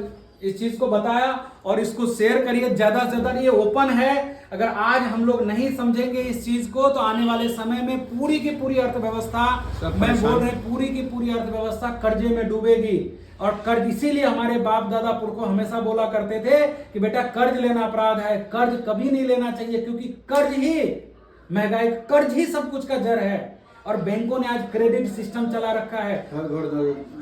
इस चीज को बताया और इसको शेयर करिए ज्यादा से ज्यादा, ये ओपन है। अगर आज हम लोग नहीं समझेंगे इस चीज को तो आने वाले समय में पूरी की पूरी अर्थव्यवस्था, मैं बोल रहे पूरी की पूरी अर्थव्यवस्था कर्जे में डूबेगी। और कर्ज इसीलिए हमारे बाप दादा पुरखों हमेशा बोला करते थे कि बेटा कर्ज लेना अपराध है, कर्ज कभी नहीं लेना चाहिए, क्योंकि कर्ज ही महंगाई, कर्ज ही सब कुछ का जड़ है। और बैंकों ने आज क्रेडिट सिस्टम चला रखा है,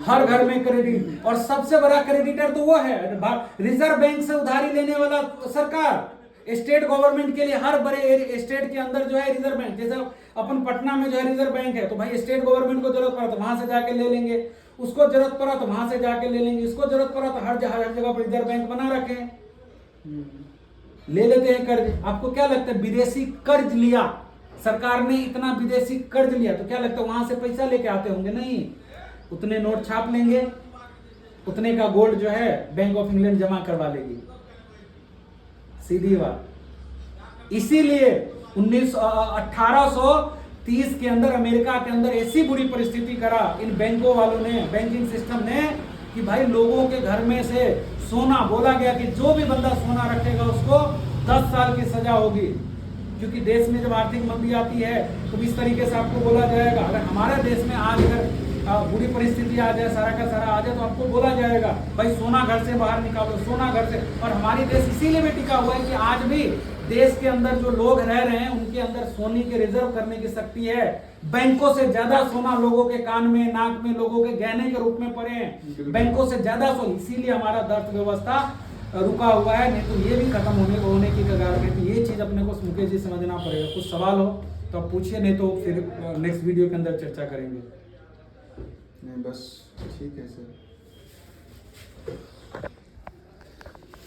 हर घर में क्रेडिट, और सबसे बड़ा क्रेडिटर तो वो है रिजर्व बैंक से उधारी लेने वाला सरकार। स्टेट गवर्नमेंट के लिए हर बड़े स्टेट के अंदर जो है रिजर्व बैंक, जैसे अपन पटना में जो है रिजर्व बैंक है, तो भाई स्टेट गवर्नमेंट को जरूरत पड़ा तो वहां से जाके ले लेंगे, उसको जरूरत पड़ा तो वहां से जाके ले लेंगे, इसको जरूरत पड़ा तो हर जगह पर रिजर्व बैंक बना रखे, ले लेते हैं कर्ज। आपको क्या लगता है विदेशी कर्ज लिया, सरकार ने इतना विदेशी कर्ज लिया तो क्या लगता है वहां से पैसा लेके आते होंगे? नहीं, उतने नोट छाप लेंगे, उतने का गोल्ड जो है बैंक ऑफ इंग्लैंड जमा करवा लेगी, सीधी बात। इसीलिए 1830 के अंदर अमेरिका के अंदर ऐसी बुरी परिस्थिति करा इन बैंकों वालों ने, बैंकिंग सिस्टम ने, कि भाई लोगों के घर में से सोना, बोला गया कि जो भी बंदा सोना रखेगा उसको 10 साल की सजा होगी। क्योंकि देश में जब आर्थिक मंदी आती है तो इस तरीके से आपको बोला जाएगा। अगर हमारे देश में आज अगर बुरी परिस्थिति आ जाए, सारा का सारा आ जाए, तो आपको बोला जाएगा भाई सोना घर से बाहर निकालो, सोना घर से। और हमारी देश इसीलिए भी टिका हुआ है कि आज भी देश के अंदर जो लोग रह रहे हैं उनके अंदर सोने के रिजर्व करने की शक्ति है। बैंकों से ज्यादा सोना लोगों के कान में, नाक में, लोगों के गहने के रूप में पड़े हैं, बैंकों से ज्यादा सोना। इसीलिए हमारा अर्थव्यवस्था रुका हुआ है, नहीं तो ये भी खत्म होने की कगार में। तो ये चीज़ अपने को मुकेश जी समझना पड़ेगा। कुछ सवाल हो तो आप पूछिए, नहीं तो फिर नेक्स्ट वीडियो के अंदर चर्चा करेंगे। नहीं बस ठीक है सर।